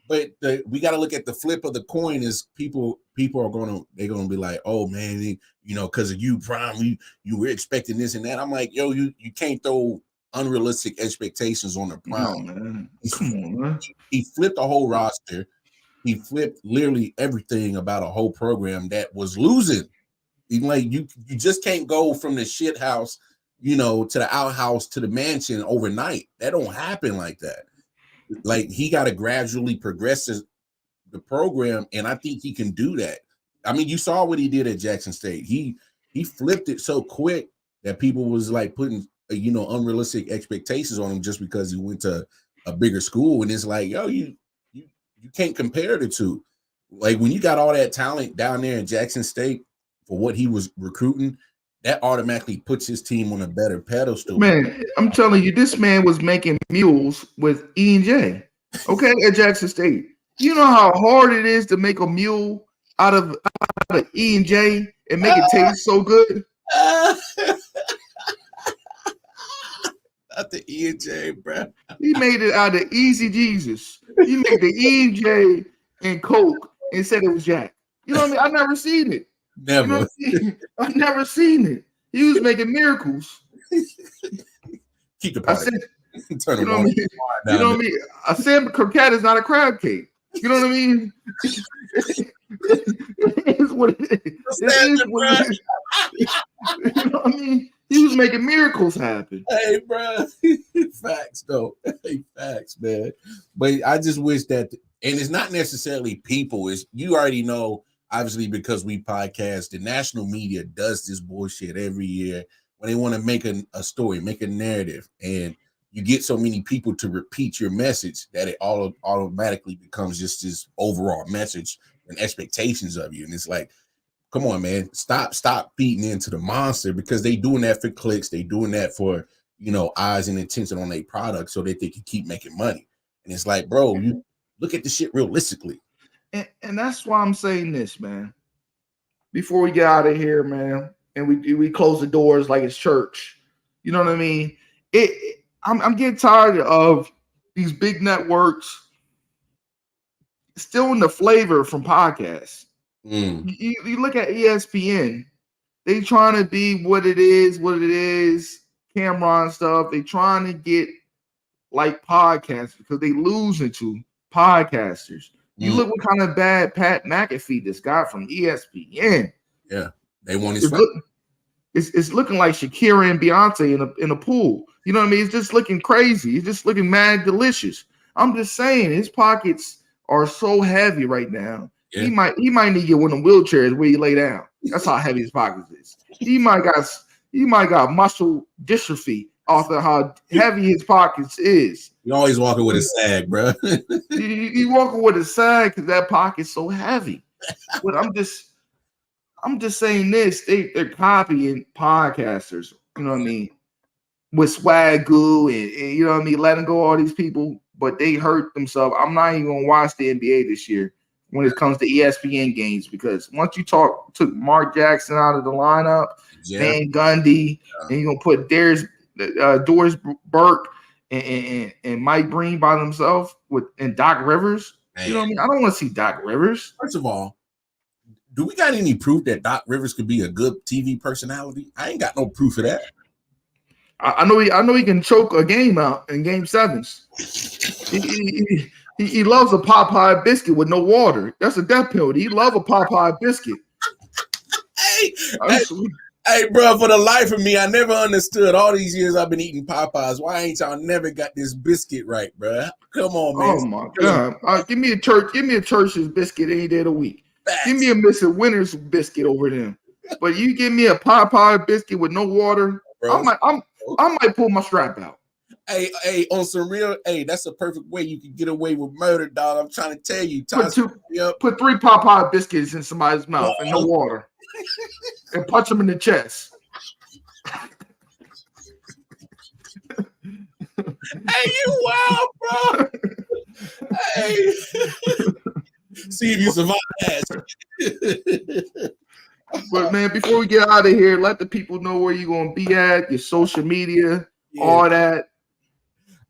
Speaker 3: But we got to look at the flip of the coin. Is people are gonna be like, oh man, because of you, Prime, you were expecting this and that. I'm like, yo, you can't throw unrealistic expectations on the Prime.
Speaker 2: No, man. Come on, man.
Speaker 3: He flipped the whole roster. He flipped literally everything about a whole program that was losing. Like you just can't go from the shit house, to the outhouse to the mansion overnight. That don't happen like that. Like he got to gradually progress the program, and I think he can do that. I mean, you saw what he did at Jackson State. He he flipped it so quick that people was like putting unrealistic expectations on him just because he went to a bigger school. And it's like, yo, you can't compare the two. Like when you got all that talent down there in Jackson State for what he was recruiting, that automatically puts his team on a better pedestal.
Speaker 2: Man, I'm telling you, this man was making mules with E&J, okay, at Jackson State. You know how hard it is to make a mule out of E&J and make it taste so good?
Speaker 3: Not the E&J, bro.
Speaker 2: He made it out of Easy Jesus. He made the E&J and Coke and said it was Jack. You know what I mean? I never seen it.
Speaker 3: Never.
Speaker 2: You know what I mean? I've never seen it. He was making miracles.
Speaker 3: Keep the
Speaker 2: I
Speaker 3: party.
Speaker 2: said,
Speaker 3: Turn
Speaker 2: you know what I mean? You know what I mean? I said croquette is not a crab cake. You know what I mean? It is what it is. It is what it is. You know what I mean? He was making miracles happen.
Speaker 3: Hey, bro. Facts, though. Hey, facts, man. But I just wish that, and it's not necessarily people. It's you already know, obviously, because we podcast, the national media does this bullshit every year when they want to make a story, make a narrative, and you get so many people to repeat your message that it automatically becomes just this overall message and expectations of you. And it's like, come on, man, stop feeding into the monster, because they doing that for clicks. They doing that for, eyes and attention on their product so that they can keep making money. And it's like, bro, you look at the shit realistically.
Speaker 2: And that's why I'm saying this, man. Before we get out of here, man, and we close the doors like it's church. You know what I mean? I'm getting tired of these big networks stealing the flavor from podcasts. You look at ESPN, they trying to be what it is, Cameron stuff. They trying to get like podcasts because they losing to podcasters. You look what kind of bad Pat McAfee this guy from ESPN.
Speaker 3: Yeah, they want his.
Speaker 2: It's looking like Shakira and Beyonce in a pool. You know what I mean? It's just looking crazy. It's just looking mad delicious. I'm just saying his pockets are so heavy right now. Yeah. He might need to get one of them wheelchairs where he lay down. That's how heavy his pockets is. He might got muscle dystrophy off of how heavy his pockets is.
Speaker 3: You always walking with a sag, bro.
Speaker 2: you walking with a sag because that pocket's so heavy. But I'm just saying this. They're copying podcasters. You know what I mean? With swag goo and you know what I mean, letting go all these people, but they hurt themselves. I'm not even gonna watch the NBA this year when it comes to ESPN games, because once you took Mark Jackson out of the lineup, Van Gundy, and you're gonna put Doris Burke and Mike Breen by themselves and Doc Rivers. Man. You know what I mean? I don't want to see Doc Rivers.
Speaker 3: First of all, do we got any proof that Doc Rivers could be a good TV personality? I ain't got no proof of that.
Speaker 2: I know he can choke a game out in game sevens. He loves a Popeye biscuit with no water. That's a death penalty. He loves a Popeye biscuit.
Speaker 3: Hey, bro, for the life of me, I never understood all these years I've been eating Popeyes. Why ain't y'all never got this biscuit right, bro? Come on, man.
Speaker 2: Oh my God. Give me a Church's biscuit any day of the week. Facts. Give me a Mr. Winter's biscuit over there. But you give me a Popeye biscuit with no water, bro. I might pull my strap out.
Speaker 3: Hey, on some real, that's a perfect way you can get away with murder, dog. I'm trying to tell you.
Speaker 2: Put 3 Popeye biscuits in somebody's mouth and no water. And punch them in the chest.
Speaker 3: Hey, you wild, bro. Hey. See if you survive that.
Speaker 2: But man, before we get out of here, let the people know where you're gonna be at, your social media, all that.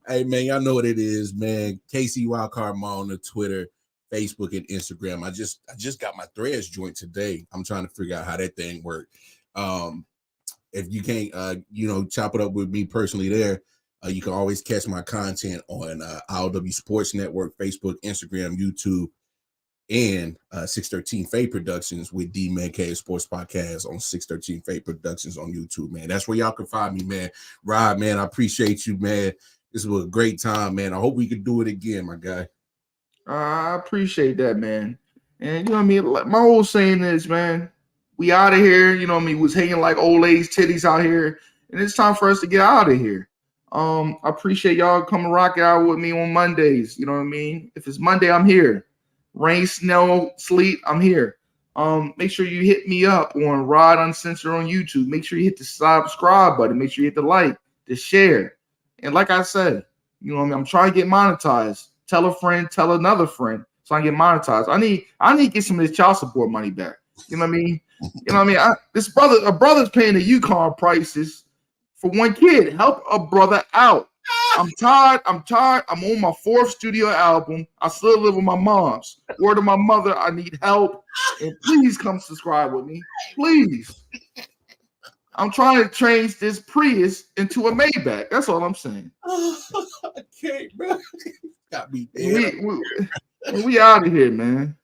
Speaker 3: Hey man, y'all know what it is, man. KC Wildcard Ma on the Twitter, Facebook, and Instagram. I just got my Threads joint today. I'm trying to figure out how that thing works. If you can't chop it up with me personally there, you can always catch my content on ILW Sports Network, Facebook, Instagram, YouTube, and 613 Fade Productions with D Man K Sports Podcast on 613 Fade Productions on YouTube, man. That's where y'all can find me, man. Rod, man, I appreciate you, man. This was a great time, man. I hope we could do it again, my guy.
Speaker 2: I appreciate that, man. And you know what I mean? My whole saying is, man, We out of here. You know what I mean? Was hanging like old ladies' titties out here. And it's time for us to get out of here. I appreciate y'all coming rock out with me on Mondays. You know what I mean? If it's Monday, I'm here. Rain, snow, sleet, I'm here. Make sure you hit me up on Rod Uncensored on YouTube. Make sure you hit the subscribe button. Make sure you hit the like, the share. And like I said, you know what I mean? I'm trying to get monetized. Tell a friend, tell another friend, so I can get monetized. I need to get some of this child support money back. You know what I mean? You know what I mean? A brother's paying the Yukon prices for one kid. Help a brother out. I'm tired. I'm on my 4th studio album. I still live with my mom's. Word to my mother, I need help. And please come subscribe with me. Please. I'm trying to change this Prius into a Maybach. That's all I'm saying.
Speaker 3: I can't, bro. Got me dead.
Speaker 2: We out of here, man.